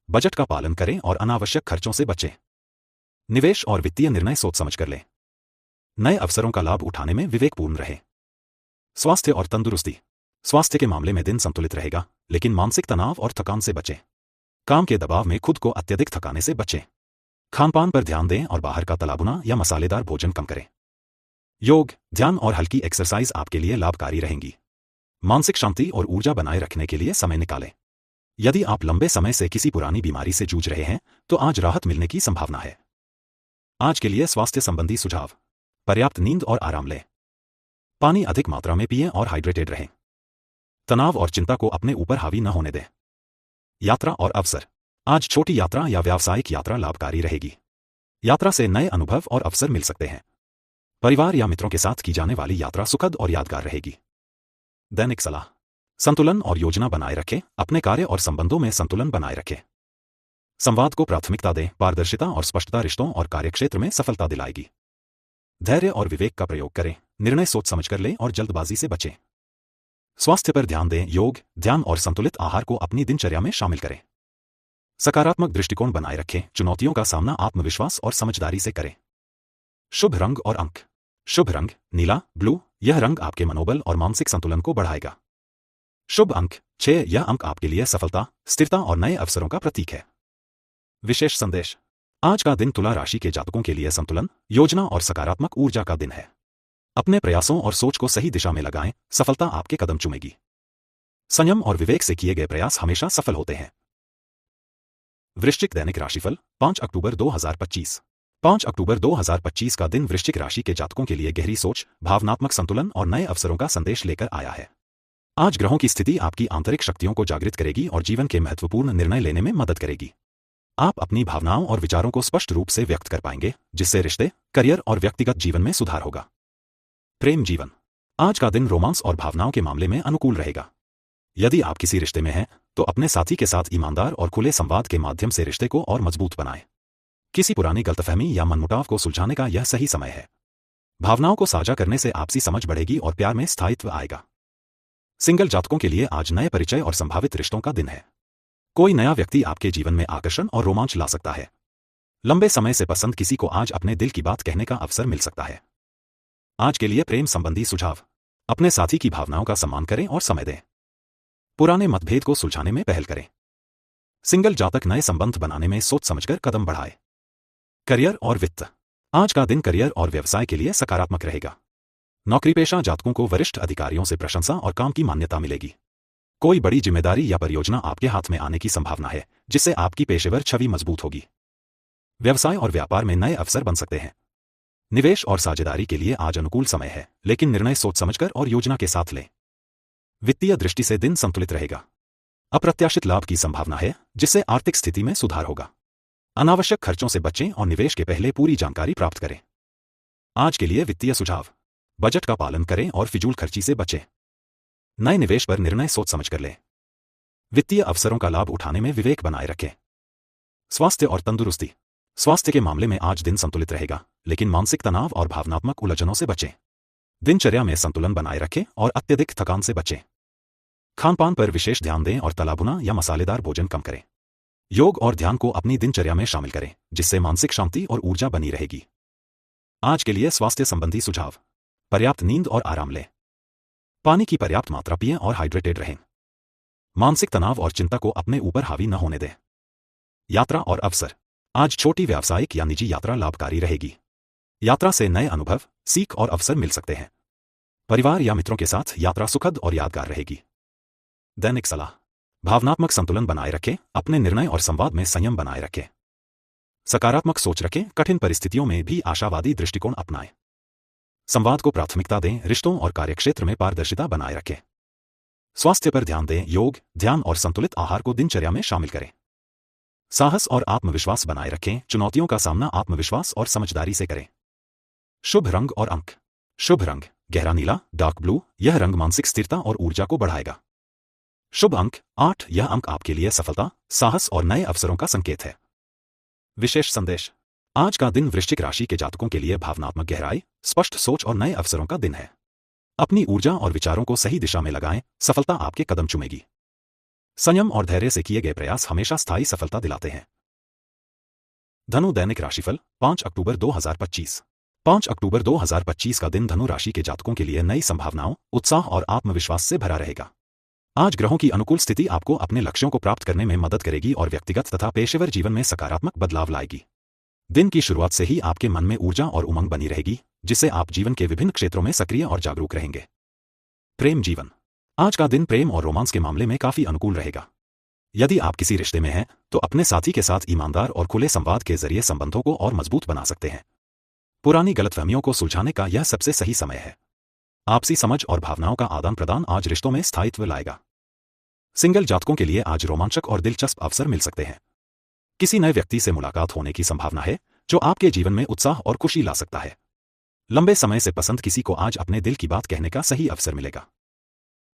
बजट का पालन करें और अनावश्यक खर्चों से बचें। निवेश और वित्तीय निर्णय सोच समझ कर लें। नए अवसरों का लाभ उठाने में विवेकपूर्ण रहें। स्वास्थ्य और तंदुरुस्ती: स्वास्थ्य के मामले में दिन संतुलित रहेगा, लेकिन मानसिक तनाव और थकान से बचें। काम के दबाव में खुद को अत्यधिक थकाने से बचें। खानपान पर ध्यान दें और बाहर का तलाबुना या मसालेदार भोजन कम करें। योग, ध्यान और हल्की एक्सरसाइज आपके लिए लाभकारी रहेंगी। मानसिक शांति और ऊर्जा बनाए रखने के लिए समय निकालें। यदि आप लंबे समय से किसी पुरानी बीमारी से जूझ रहे हैं तो आज राहत मिलने की संभावना है। आज के लिए स्वास्थ्य संबंधी सुझाव: पर्याप्त नींद और आराम लें। पानी अधिक मात्रा में पिएं और हाइड्रेटेड रहें। तनाव और चिंता को अपने ऊपर हावी न होने दें। यात्रा और अवसर: आज छोटी यात्रा या व्यावसायिक यात्रा लाभकारी रहेगी। यात्रा से नए अनुभव और अवसर मिल सकते हैं। परिवार या मित्रों के साथ की जाने वाली यात्रा सुखद और यादगार रहेगी। दैनिक सलाह: संतुलन और योजना बनाए रखें। अपने कार्य और संबंधों में संतुलन बनाए रखें। संवाद को प्राथमिकता दें। पारदर्शिता और स्पष्टता रिश्तों और कार्यक्षेत्र में सफलता दिलाएगी। धैर्य और विवेक का प्रयोग करें। निर्णय सोच समझ कर लें और जल्दबाजी से बचें। स्वास्थ्य पर ध्यान दें। योग, ध्यान और संतुलित आहार को अपनी दिनचर्या में शामिल करें। सकारात्मक दृष्टिकोण बनाए रखें। चुनौतियों का सामना आत्मविश्वास और समझदारी से करें। शुभ रंग और अंक: शुभ रंग नीला, ब्लू। यह रंग आपके मनोबल और मानसिक संतुलन को बढ़ाएगा। शुभ अंक 6। यह अंक आपके लिए सफलता, स्थिरता और नए अवसरों का प्रतीक है। विशेष संदेश: आज का दिन तुला राशि के जातकों के लिए संतुलन, योजना और सकारात्मक ऊर्जा का दिन है। अपने प्रयासों और सोच को सही दिशा में लगाएं। सफलता आपके कदम चूमेगी। संयम और विवेक से किए गए प्रयास हमेशा सफल होते हैं। वृश्चिक दैनिक राशिफल 5 अक्टूबर 2025। 5 अक्टूबर 2025 का दिन वृश्चिक राशि के जातकों के लिए गहरी सोच, भावनात्मक संतुलन और नए अवसरों का संदेश लेकर आया है। आज ग्रहों की स्थिति आपकी आंतरिक शक्तियों को जागृत करेगी और जीवन के महत्वपूर्ण निर्णय लेने में मदद करेगी। आप अपनी भावनाओं और विचारों को स्पष्ट रूप से व्यक्त कर पाएंगे, जिससे रिश्ते, करियर और व्यक्तिगत जीवन में सुधार होगा। प्रेम जीवन। आज का दिन रोमांस और भावनाओं के मामले में अनुकूल रहेगा। यदि आप किसी रिश्ते में हैं, तो अपने साथी के साथ ईमानदार और खुले संवाद के माध्यम से रिश्ते को और मजबूत बनाएं। किसी पुरानी गलतफहमी या मनमुटाव को सुलझाने का यह सही समय है। भावनाओं को साझा करने से आपसी समझ बढ़ेगी और प्यार में स्थायित्व आएगा। सिंगल जातकों के लिए आज नए परिचय और संभावित रिश्तों का दिन है। कोई नया व्यक्ति आपके जीवन में आकर्षण और रोमांच ला सकता है। लंबे समय से पसंद किसी को आज अपने दिल की बात कहने का अवसर मिल सकता है। आज के लिए प्रेम संबंधी सुझाव। अपने साथी की भावनाओं का सम्मान करें और समय दें। पुराने मतभेद को सुलझाने में पहल करें। सिंगल जातक नए संबंध बनाने में सोच समझकर कदम बढ़ाएं। करियर और वित्त। आज का दिन करियर और व्यवसाय के लिए सकारात्मक रहेगा। नौकरीपेशा जातकों को वरिष्ठ अधिकारियों से प्रशंसा और काम की मान्यता मिलेगी। कोई बड़ी जिम्मेदारी या परियोजना आपके हाथ में आने की संभावना है, जिससे आपकी पेशेवर छवि मजबूत होगी। व्यवसाय और व्यापार में नए अवसर बन सकते हैं। निवेश और साझेदारी के लिए आज अनुकूल समय है, लेकिन निर्णय सोच समझकर और योजना के साथ लें। वित्तीय दृष्टि से दिन संतुलित रहेगा। अप्रत्याशित लाभ की संभावना है, जिससे आर्थिक स्थिति में सुधार होगा। अनावश्यक खर्चों से बचें और निवेश के पहले पूरी जानकारी प्राप्त करें। आज के लिए वित्तीय सुझाव। बजट का पालन करें और फिजूल खर्ची से बचें। नए निवेश पर निर्णय सोच समझ कर लें। वित्तीय अवसरों का लाभ उठाने में विवेक बनाए रखें। स्वास्थ्य और तंदुरुस्ती। स्वास्थ्य के मामले में आज दिन संतुलित रहेगा, लेकिन मानसिक तनाव और भावनात्मक उलझनों से बचें। दिनचर्या में संतुलन बनाए रखें और अत्यधिक थकान से बचें। खानपान पर विशेष ध्यान दें और तला भुना या मसालेदार भोजन कम करें। योग और ध्यान को अपनी दिनचर्या में शामिल करें, जिससे मानसिक शांति और ऊर्जा बनी रहेगी। आज के लिए स्वास्थ्य संबंधी सुझाव। पर्याप्त नींद और आराम लें। पानी की पर्याप्त मात्रा पिएं और हाइड्रेटेड रहें। मानसिक तनाव और चिंता को अपने ऊपर हावी न होने दें। यात्रा और अवसर। आज छोटी व्यावसायिक या निजी यात्रा लाभकारी रहेगी। यात्रा से नए अनुभव, सीख और अवसर मिल सकते हैं। परिवार या मित्रों के साथ यात्रा सुखद और यादगार रहेगी। दैनिक सलाह। भावनात्मक संतुलन बनाए रखें, अपने निर्णय और संवाद में संयम बनाए रखें। सकारात्मक सोच रखें, कठिन परिस्थितियों में भी आशावादी दृष्टिकोण अपनाएं। संवाद को प्राथमिकता दें, रिश्तों और कार्यक्षेत्र में पारदर्शिता बनाए रखें। स्वास्थ्य पर ध्यान दें, योग, ध्यान और संतुलित आहार को दिनचर्या में शामिल करें। साहस और आत्मविश्वास बनाए रखें, चुनौतियों का सामना आत्मविश्वास और समझदारी से करें। शुभ रंग और अंक। शुभ रंग गहरा नीला, डार्क ब्लू। यह रंग मानसिक स्थिरता और ऊर्जा को बढ़ाएगा। शुभ अंक 8। यह अंक आपके लिए सफलता, साहस और नए अवसरों का संकेत है। विशेष संदेश। आज का दिन वृश्चिक राशि के जातकों के लिए भावनात्मक गहराई, स्पष्ट सोच और नए अवसरों का दिन है। अपनी ऊर्जा और विचारों को सही दिशा में लगाएं, सफलता आपके कदम चूमेगी। संयम और धैर्य से किए गए प्रयास हमेशा स्थायी सफलता दिलाते हैं। धनु दैनिक राशिफल 5 अक्टूबर 2025। 5 अक्टूबर 2025 का दिन धनु राशि के जातकों के लिए नई संभावनाओं, उत्साह और आत्मविश्वास से भरा रहेगा। आज ग्रहों की अनुकूल स्थिति आपको अपने लक्ष्यों को प्राप्त करने में मदद करेगी और व्यक्तिगत तथा पेशेवर जीवन में सकारात्मक बदलाव लाएगी। दिन की शुरुआत से ही आपके मन में ऊर्जा और उमंग बनी रहेगी, जिससे आप जीवन के विभिन्न क्षेत्रों में सक्रिय और जागरूक रहेंगे। प्रेम जीवन। आज का दिन प्रेम और रोमांस के मामले में काफी अनुकूल रहेगा। यदि आप किसी रिश्ते में हैं, तो अपने साथी के साथ ईमानदार और खुले संवाद के जरिए संबंधों को और मजबूत बना सकते हैं। पुरानी गलतफहमियों को सुलझाने का यह सबसे सही समय है। आपसी समझ और भावनाओं का आदान प्रदान आज रिश्तों में स्थायित्व लाएगा। सिंगल जातकों के लिए आज रोमांचक और दिलचस्प अवसर मिल सकते हैं। किसी नए व्यक्ति से मुलाकात होने की संभावना है, जो आपके जीवन में उत्साह और खुशी ला सकता है। लंबे समय से पसंद किसी को आज अपने दिल की बात कहने का सही अवसर मिलेगा।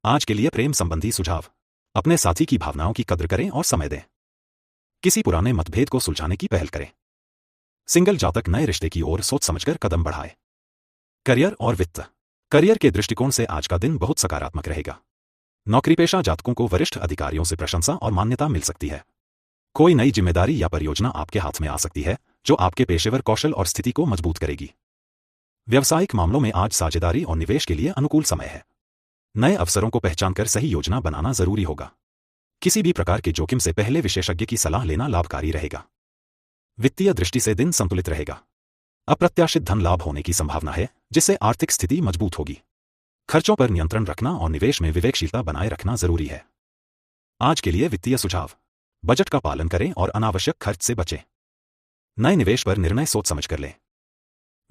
आज के लिए प्रेम संबंधी सुझाव। अपने साथी की भावनाओं की कद्र करें और समय दें। किसी पुराने मतभेद को सुलझाने की पहल करें। सिंगल जातक नए रिश्ते की ओर सोच समझकर कदम बढ़ाए। करियर और वित्त। करियर के दृष्टिकोण से आज का दिन बहुत सकारात्मक रहेगा। नौकरीपेशा जातकों को वरिष्ठ अधिकारियों से प्रशंसा और मान्यता मिल सकती है। कोई नई जिम्मेदारी या परियोजना आपके हाथ में आ सकती है, जो आपके पेशेवर कौशल और स्थिति को मजबूत करेगी। व्यावसायिक मामलों में आज साझेदारी और निवेश के लिए अनुकूल समय है। नए अवसरों को पहचानकर सही योजना बनाना जरूरी होगा। किसी भी प्रकार के जोखिम से पहले विशेषज्ञ की सलाह लेना लाभकारी रहेगा। वित्तीय दृष्टि से दिन संतुलित रहेगा। अप्रत्याशित धन लाभ होने की संभावना है, जिससे आर्थिक स्थिति मजबूत होगी। खर्चों पर नियंत्रण रखना और निवेश में विवेकशीलता बनाए रखना जरूरी है। आज के लिए वित्तीय सुझाव। बजट का पालन करें और अनावश्यक खर्च से बचें। नए निवेश पर निर्णय सोच समझ कर लें।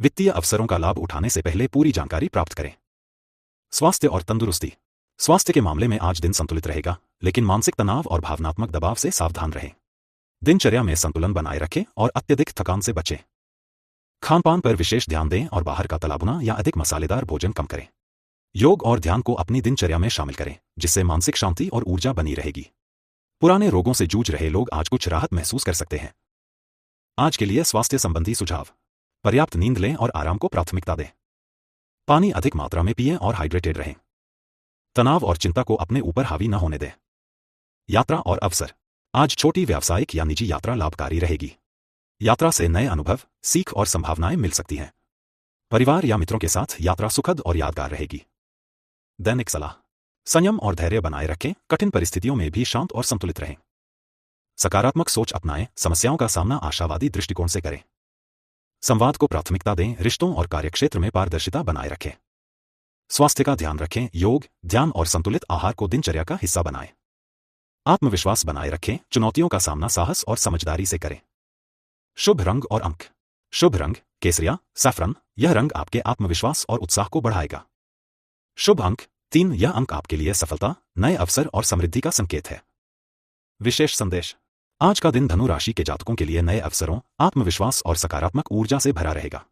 वित्तीय अवसरों का लाभ उठाने से पहले पूरी जानकारी प्राप्त करें। स्वास्थ्य और तंदुरुस्ती। स्वास्थ्य के मामले में आज दिन संतुलित रहेगा, लेकिन मानसिक तनाव और भावनात्मक दबाव से सावधान रहें। दिनचर्या में संतुलन बनाए रखें और अत्यधिक थकान से बचें। खानपान पर विशेष ध्यान दें और बाहर का तलाभुना या अधिक मसालेदार भोजन कम करें। योग और ध्यान को अपनी दिनचर्या में शामिल करें, जिससे मानसिक शांति और ऊर्जा बनी रहेगी। पुराने रोगों से जूझ रहे लोग आज कुछ राहत महसूस कर सकते हैं। आज के लिए स्वास्थ्य संबंधी सुझाव: पर्याप्त नींद लें और आराम को प्राथमिकता दें। पानी अधिक मात्रा में पिएं और हाइड्रेटेड रहें। तनाव और चिंता को अपने ऊपर हावी न होने दें। यात्रा और अवसर: आज छोटी व्यावसायिक या निजी यात्रा लाभकारी रहेगी। यात्रा से नए अनुभव, सीख और संभावनाएं मिल सकती हैं। परिवार या मित्रों के साथ यात्रा सुखद और यादगार रहेगी। दैनिक सलाह: संयम और धैर्य बनाए रखें, कठिन परिस्थितियों में भी शांत और संतुलित रहें। सकारात्मक सोच अपनाएं, समस्याओं का सामना आशावादी दृष्टिकोण से करें। संवाद को प्राथमिकता दें, रिश्तों और कार्यक्षेत्र में पारदर्शिता बनाए रखें। स्वास्थ्य का ध्यान रखें, योग, ध्यान और संतुलित आहार को दिनचर्या का हिस्सा बनाएं। आत्मविश्वास बनाए रखें, चुनौतियों का सामना साहस और समझदारी से करें। शुभ रंग और अंक: शुभ रंग केसरिया, सैफरन। यह रंग आपके आत्मविश्वास और उत्साह को बढ़ाएगा। शुभ अंक 3। यह अंक आपके लिए सफलता, नए अवसर और समृद्धि का संकेत है। विशेष संदेश: आज का दिन धनु राशि के जातकों के लिए नए अवसरों, आत्मविश्वास और सकारात्मक ऊर्जा से भरा रहेगा।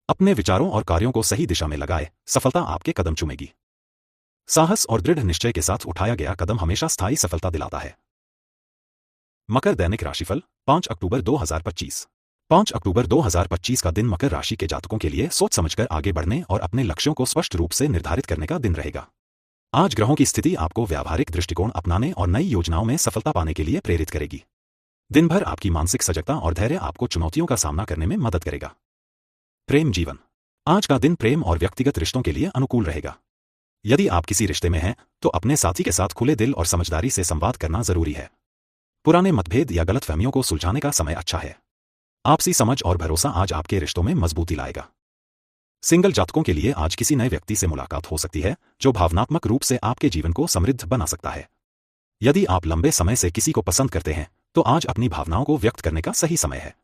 अपने विचारों और कार्यों को सही दिशा में लगाए, सफलता आपके कदम चूमेगी। साहस और दृढ़ निश्चय के साथ उठाया गया कदम हमेशा स्थायी सफलता दिलाता है। मकर दैनिक राशिफल 5 अक्टूबर 2025। 5 अक्टूबर 2025 का दिन मकर राशि के जातकों के लिए सोच समझकर आगे बढ़ने और अपने लक्ष्यों को स्पष्ट रूप से निर्धारित करने का दिन रहेगा। आज ग्रहों की स्थिति आपको व्यावहारिक दृष्टिकोण अपनाने और नई योजनाओं में सफलता पाने के लिए प्रेरित करेगी। दिन भर आपकी मानसिक सजगता और धैर्य आपको चुनौतियों का सामना करने में मदद करेगा। प्रेम जीवन: आज का दिन प्रेम और व्यक्तिगत रिश्तों के लिए अनुकूल रहेगा। यदि आप किसी रिश्ते में हैं, तो अपने साथी के साथ खुले दिल और समझदारी से संवाद करना जरूरी है। पुराने मतभेद या गलतफहमियों को सुलझाने का समय अच्छा है। आपसी समझ और भरोसा आज आपके रिश्तों में मजबूती लाएगा। सिंगल जातकों के लिए आज किसी नए व्यक्ति से मुलाकात हो सकती है, जो भावनात्मक रूप से आपके जीवन को समृद्ध बना सकता है। यदि आप लंबे समय से किसी को पसंद करते हैं, तो आज अपनी भावनाओं को व्यक्त करने का सही समय है।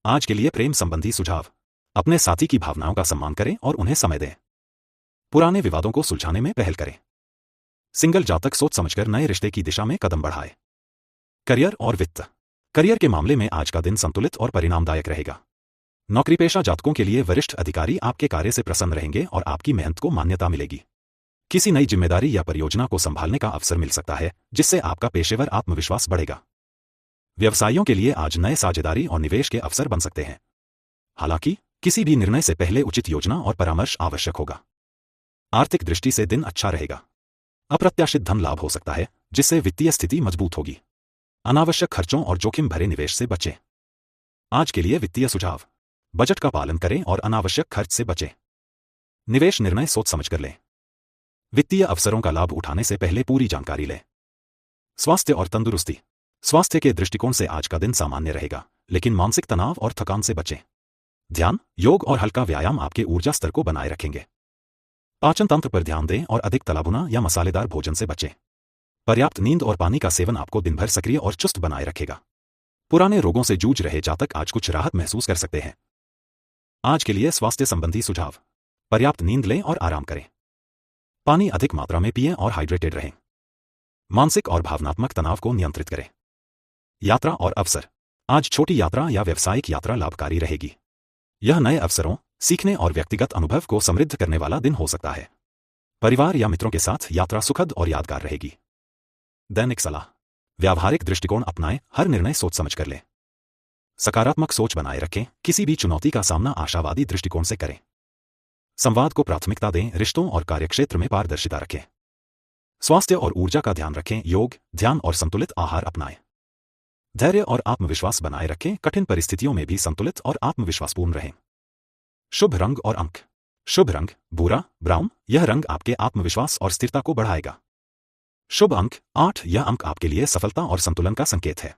आज के लिए प्रेम संबंधी सुझाव: अपने साथी की भावनाओं का सम्मान करें और उन्हें समय दें। पुराने विवादों को सुलझाने में पहल करें। सिंगल जातक सोच समझकर नए रिश्ते की दिशा में कदम बढ़ाएं। करियर और वित्त: करियर के मामले में आज का दिन संतुलित और परिणामदायक रहेगा। नौकरीपेशा जातकों के लिए वरिष्ठ अधिकारी आपके कार्य से प्रसन्न रहेंगे और आपकी मेहनत को मान्यता मिलेगी। किसी नई जिम्मेदारी या परियोजना को संभालने का अवसर मिल सकता है, जिससे आपका पेशेवर आत्मविश्वास बढ़ेगा। व्यवसायियों के लिए आज नए साझेदारी और निवेश के अवसर बन सकते हैं। हालांकि किसी भी निर्णय से पहले उचित योजना और परामर्श आवश्यक होगा। आर्थिक दृष्टि से दिन अच्छा रहेगा। अप्रत्याशित धन लाभ हो सकता है, जिससे वित्तीय स्थिति मजबूत होगी। अनावश्यक खर्चों और जोखिम भरे निवेश से बचें। आज के लिए वित्तीय सुझाव: बजट का पालन करें और अनावश्यक खर्च से बचें। निवेश निर्णय सोच समझकर लें। वित्तीय अवसरों का लाभ उठाने से पहले पूरी जानकारी लें। स्वास्थ्य और तंदुरुस्ती: स्वास्थ्य के दृष्टिकोण से आज का दिन सामान्य रहेगा, लेकिन मानसिक तनाव और थकान से बचें। ध्यान, योग और हल्का व्यायाम आपके ऊर्जा स्तर को बनाए रखेंगे। पाचन तंत्र पर ध्यान दें और अधिक तलाभुना या मसालेदार भोजन से बचें। पर्याप्त नींद और पानी का सेवन आपको दिन भर सक्रिय और चुस्त बनाए रखेगा। पुराने रोगों से जूझ रहे जातक आज कुछ राहत महसूस कर सकते हैं। आज के लिए स्वास्थ्य संबंधी सुझाव: पर्याप्त नींद लें और आराम करें। पानी अधिक मात्रा में पिएं और हाइड्रेटेड रहें। मानसिक और भावनात्मक तनाव को नियंत्रित करें। यात्रा और अवसर: आज छोटी यात्रा या व्यावसायिक यात्रा लाभकारी रहेगी। यह नए अवसरों, सीखने और व्यक्तिगत अनुभव को समृद्ध करने वाला दिन हो सकता है। परिवार या मित्रों के साथ यात्रा सुखद और यादगार रहेगी। दैनिक सलाह: व्यावहारिक दृष्टिकोण अपनाएं, हर निर्णय सोच समझ कर लें। सकारात्मक सोच बनाए रखें, किसी भी चुनौती का सामना आशावादी दृष्टिकोण से करें। संवाद को प्राथमिकता दें, रिश्तों और कार्यक्षेत्र में पारदर्शिता रखें। स्वास्थ्य और ऊर्जा का ध्यान रखें, योग, ध्यान और संतुलित आहार अपनाएं। धैर्य और आत्मविश्वास बनाए रखें, कठिन परिस्थितियों में भी संतुलित और आत्मविश्वासपूर्ण रहें। शुभ रंग और अंक: शुभ रंग भूरा, ब्राउन। यह रंग आपके आत्मविश्वास और स्थिरता को बढ़ाएगा। शुभ अंक 8। यह अंक आपके लिए सफलता और संतुलन का संकेत है।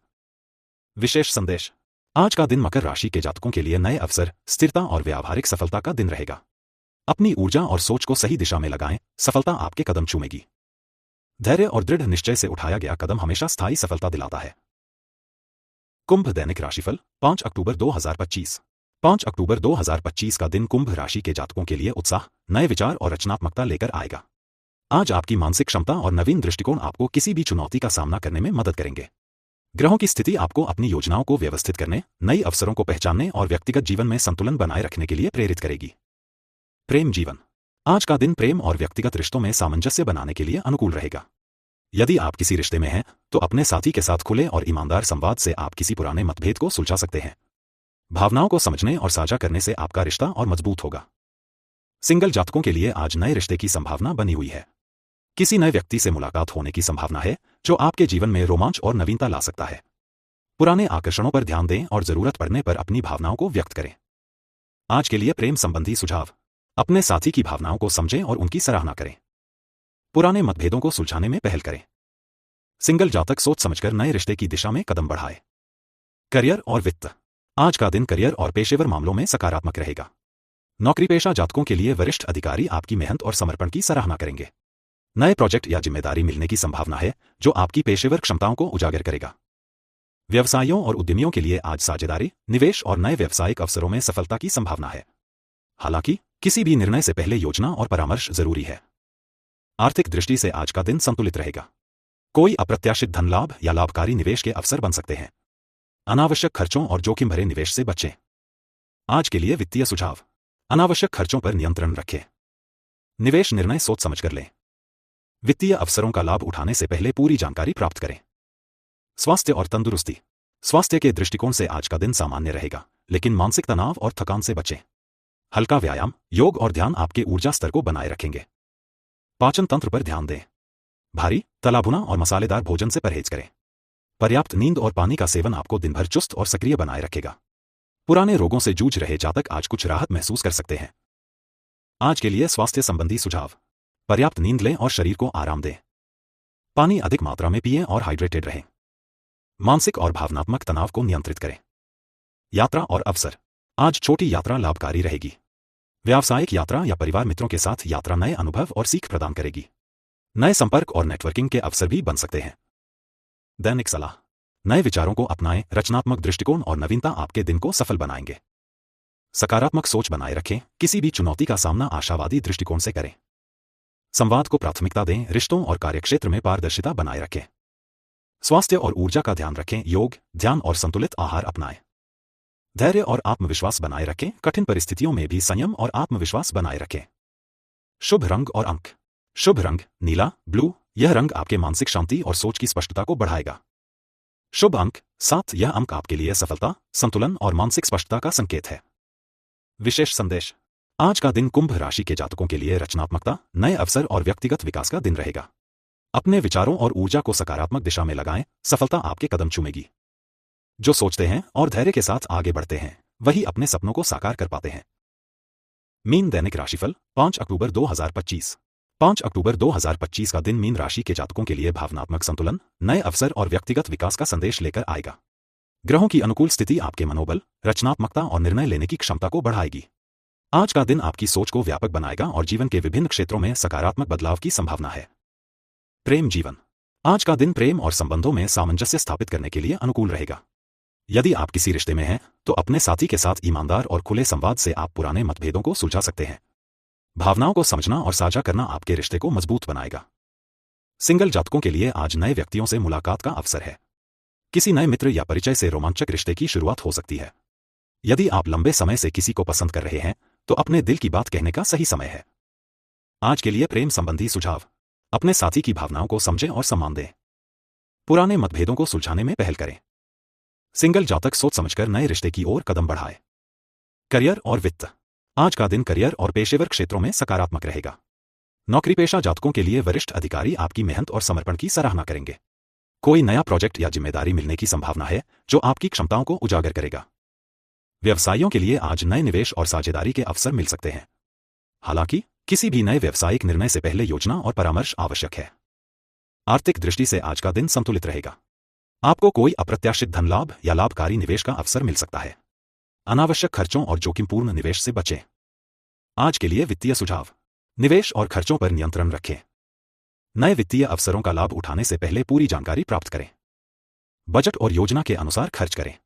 विशेष संदेश: आज का दिन मकर राशि के जातकों के लिए नए अवसर, स्थिरता और व्यावहारिक सफलता का दिन रहेगा। अपनी ऊर्जा और सोच को सही दिशा में लगाएं, सफलता आपके कदम चूमेगी। धैर्य और दृढ़ निश्चय से उठाया गया कदम हमेशा स्थायी सफलता दिलाता है। कुंभ दैनिक राशिफल 5 अक्टूबर 2025। 5 अक्टूबर 2025 का दिन कुंभ राशि के जातकों के लिए उत्साह, नए विचार और रचनात्मकता लेकर आएगा। आज आपकी मानसिक क्षमता और नवीन दृष्टिकोण आपको किसी भी चुनौती का सामना करने में मदद करेंगे। ग्रहों की स्थिति आपको अपनी योजनाओं को व्यवस्थित करने, नई अवसरों को पहचानने और व्यक्तिगत जीवन में संतुलन बनाए रखने के लिए प्रेरित करेगी। प्रेम जीवन। आज का दिन प्रेम और व्यक्तिगत रिश्तों में सामंजस्य बनाने के लिए अनुकूल रहेगा। यदि आप किसी रिश्ते में हैं, तो अपने साथी के साथ खुले और ईमानदार संवाद से आप किसी पुराने मतभेद को सुलझा सकते हैं। भावनाओं को समझने और साझा करने से आपका रिश्ता और मजबूत होगा। सिंगल जातकों के लिए आज नए रिश्ते की संभावना बनी हुई है। किसी नए व्यक्ति से मुलाकात होने की संभावना है, जो आपके जीवन में रोमांच और नवीनता ला सकता है। पुराने आकर्षणों पर ध्यान दें और जरूरत पड़ने पर अपनी भावनाओं को व्यक्त करें। आज के लिए प्रेम संबंधी सुझाव। अपने साथी की भावनाओं को समझें और उनकी सराहना करें। पुराने मतभेदों को सुलझाने में पहल करें। सिंगल जातक सोच समझकर नए रिश्ते की दिशा में कदम बढ़ाए। करियर और वित्त। आज का दिन करियर और पेशेवर मामलों में सकारात्मक रहेगा। नौकरीपेशा जातकों के लिए वरिष्ठ अधिकारी आपकी मेहनत और समर्पण की सराहना करेंगे। नए प्रोजेक्ट या जिम्मेदारी मिलने की संभावना है, जो आपकी पेशेवर क्षमताओं को उजागर करेगा। व्यवसायियों और उद्यमियों के लिए आज साझेदारी, निवेश और नए व्यावसायिक अवसरों में सफलता की संभावना है। हालांकि किसी भी निर्णय से पहले योजना और परामर्श जरूरी है। आर्थिक दृष्टि से आज का दिन संतुलित रहेगा। कोई अप्रत्याशित धन लाभ या लाभकारी निवेश के अवसर बन सकते हैं। अनावश्यक खर्चों और जोखिम भरे निवेश से बचें। आज के लिए वित्तीय सुझाव। अनावश्यक खर्चों पर नियंत्रण रखें। निवेश निर्णय सोच समझकर लें। वित्तीय अवसरों का लाभ उठाने से पहले पूरी जानकारी प्राप्त करें। स्वास्थ्य और तंदुरुस्ती। स्वास्थ्य के दृष्टिकोण से आज का दिन सामान्य रहेगा, लेकिन मानसिक तनाव और थकान से बचें। हल्का व्यायाम, योग और ध्यान आपके ऊर्जा स्तर को बनाए रखेंगे। पाचन तंत्र पर ध्यान दें। भारी, तला भुना और मसालेदार भोजन से परहेज करें। पर्याप्त नींद और पानी का सेवन आपको दिन भर चुस्त और सक्रिय बनाए रखेगा। पुराने रोगों से जूझ रहे जातक आज कुछ राहत महसूस कर सकते हैं। आज के लिए स्वास्थ्य संबंधी सुझाव। पर्याप्त नींद लें और शरीर को आराम दें। पानी अधिक मात्रा में पिएं और हाइड्रेटेड रहें। मानसिक और भावनात्मक तनाव को नियंत्रित करें। यात्रा और अवसर। आज छोटी यात्रा लाभकारी रहेगी। व्यावसायिक यात्रा या परिवार मित्रों के साथ यात्रा नए अनुभव और सीख प्रदान करेगी। नए संपर्क और नेटवर्किंग के अवसर भी बन सकते हैं। दैनिक सलाह। नए विचारों को अपनाएं, रचनात्मक दृष्टिकोण और नवीनता आपके दिन को सफल बनाएंगे। सकारात्मक सोच बनाए रखें, किसी भी चुनौती का सामना आशावादी दृष्टिकोण से करें। संवाद को प्राथमिकता दें, रिश्तों और कार्यक्षेत्र में पारदर्शिता बनाए रखें। स्वास्थ्य और ऊर्जा का ध्यान रखें, योग, ध्यान और संतुलित आहार अपनाएं। धैर्य और आत्मविश्वास बनाए रखें, कठिन परिस्थितियों में भी संयम और आत्मविश्वास बनाए रखें। शुभ रंग और अंक। शुभ रंग नीला, ब्लू। यह रंग आपके मानसिक शांति और सोच की स्पष्टता को बढ़ाएगा। शुभ अंक 7। यह अंक आपके लिए सफलता, संतुलन और मानसिक स्पष्टता का संकेत है। विशेष संदेश। आज का दिन कुंभ राशि के जातकों के लिए रचनात्मकता, नए अवसर और व्यक्तिगत विकास का दिन रहेगा। अपने विचारों और ऊर्जा को सकारात्मक दिशा में लगाएं, सफलता आपके कदम चूमेगी। जो सोचते हैं और धैर्य के साथ आगे बढ़ते हैं, वही अपने सपनों को साकार कर पाते हैं। मीन दैनिक राशिफल 5 अक्टूबर 2025। 5 अक्टूबर 2025 का दिन मीन राशि के जातकों के लिए भावनात्मक संतुलन, नए अवसर और व्यक्तिगत विकास का संदेश लेकर आएगा। ग्रहों की अनुकूल स्थिति आपके मनोबल, रचनात्मकता और निर्णय लेने की क्षमता को बढ़ाएगी। आज का दिन आपकी सोच को व्यापक बनाएगा और जीवन के विभिन्न क्षेत्रों में सकारात्मक बदलाव की संभावना है। प्रेम जीवन। आज का दिन प्रेम और संबंधों में सामंजस्य स्थापित करने के लिए अनुकूल रहेगा। यदि आप किसी रिश्ते में हैं, तो अपने साथी के साथ ईमानदार और खुले संवाद से आप पुराने मतभेदों को सुलझा सकते हैं। भावनाओं को समझना और साझा करना आपके रिश्ते को मजबूत बनाएगा। सिंगल जातकों के लिए आज नए व्यक्तियों से मुलाकात का अवसर है। किसी नए मित्र या परिचय से रोमांचक रिश्ते की शुरुआत हो सकती है। यदि आप लंबे समय से किसी को पसंद कर रहे हैं, तो अपने दिल की बात कहने का सही समय है। आज के लिए प्रेम संबंधी सुझाव। अपने साथी की भावनाओं को समझें और सम्मान दें। पुराने मतभेदों को सुलझाने में पहल करें। सिंगल जातक सोच समझकर नए रिश्ते की ओर कदम बढ़ाए। करियर और वित्त। आज का दिन करियर और पेशेवर क्षेत्रों में सकारात्मक रहेगा। नौकरीपेशा जातकों के लिए वरिष्ठ अधिकारी आपकी मेहनत और समर्पण की सराहना करेंगे। कोई नया प्रोजेक्ट या जिम्मेदारी मिलने की संभावना है, जो आपकी क्षमताओं को उजागर करेगा। व्यवसायियों के लिए आज नए निवेश और साझेदारी के अवसर मिल सकते हैं। हालांकि किसी भी नए व्यावसायिक निर्णय से पहले योजना और परामर्श आवश्यक है। आर्थिक दृष्टि से आज का दिन संतुलित रहेगा। आपको कोई अप्रत्याशित धन लाभ या लाभकारी निवेश का अवसर मिल सकता है। अनावश्यक खर्चों और जोखिमपूर्ण निवेश से बचें। आज के लिए वित्तीय सुझाव। निवेश और खर्चों पर नियंत्रण रखें। नए वित्तीय अवसरों का लाभ उठाने से पहले पूरी जानकारी प्राप्त करें। बजट और योजना के अनुसार खर्च करें।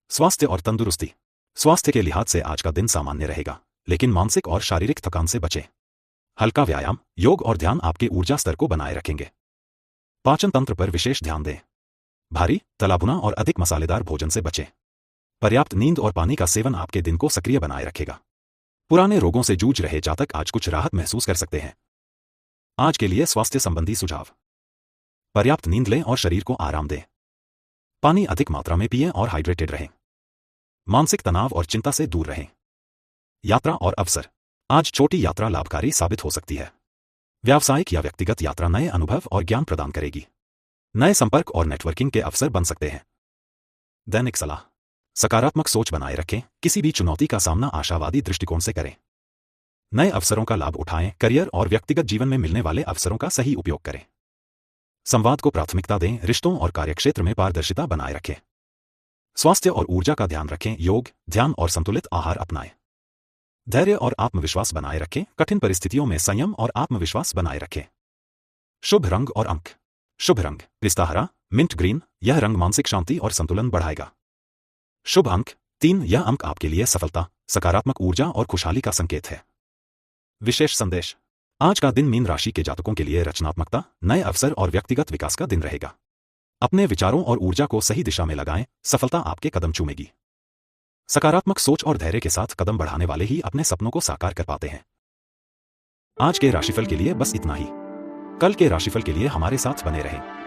स्वास्थ्य और तंदुरुस्ती। स्वास्थ्य के लिहाज से आज का दिन सामान्य रहेगा, लेकिन मानसिक और शारीरिक थकान से बचें। हल्का व्यायाम, योग और ध्यान आपके ऊर्जा स्तर को बनाए रखेंगे। पाचन तंत्र पर विशेष ध्यान दें। भारी, तला भुना और अधिक मसालेदार भोजन से बचें। पर्याप्त नींद और पानी का सेवन आपके दिन को सक्रिय बनाए रखेगा। पुराने रोगों से जूझ रहे जातक आज कुछ राहत महसूस कर सकते हैं। आज के लिए स्वास्थ्य संबंधी सुझाव। पर्याप्त नींद लें और शरीर को आराम दें। पानी अधिक मात्रा में पिएं और हाइड्रेटेड रहें। मानसिक तनाव और चिंता से दूर रहें। यात्रा और अवसर। आज छोटी यात्रा लाभकारी साबित हो सकती है। व्यावसायिक या व्यक्तिगत यात्रा नए अनुभव और ज्ञान प्रदान करेगी। नए संपर्क और नेटवर्किंग के अवसर बन सकते हैं। दैनिक सलाह। सकारात्मक सोच बनाए रखें, किसी भी चुनौती का सामना आशावादी दृष्टिकोण से करें। नए अवसरों का लाभ उठाएं, करियर और व्यक्तिगत जीवन में मिलने वाले अवसरों का सही उपयोग करें। संवाद को प्राथमिकता दें, रिश्तों और कार्यक्षेत्र में पारदर्शिता बनाए रखें। स्वास्थ्य और ऊर्जा का ध्यान रखें, योग, ध्यान और संतुलित आहार अपनाएं। धैर्य और आत्मविश्वास बनाए रखें, कठिन परिस्थितियों में संयम और आत्मविश्वास बनाए रखें। शुभ रंग और अंक। शुभ रंग पिस्ता हरा, मिंट ग्रीन, यह रंग मानसिक शांति और संतुलन बढ़ाएगा। शुभ अंक 3, यह अंक आपके लिए सफलता, सकारात्मक ऊर्जा और खुशहाली का संकेत है। विशेष संदेश। आज का दिन मीन राशि के जातकों के लिए रचनात्मकता, नए अवसर और व्यक्तिगत विकास का दिन रहेगा। अपने विचारों और ऊर्जा को सही दिशा में लगाएं, सफलता आपके कदम चूमेगी। सकारात्मक सोच और धैर्य के साथ कदम बढ़ाने वाले ही अपने सपनों को साकार कर पाते हैं। आज के राशिफल के लिए बस इतना ही। कल के राशिफल के लिए हमारे साथ बने रहें।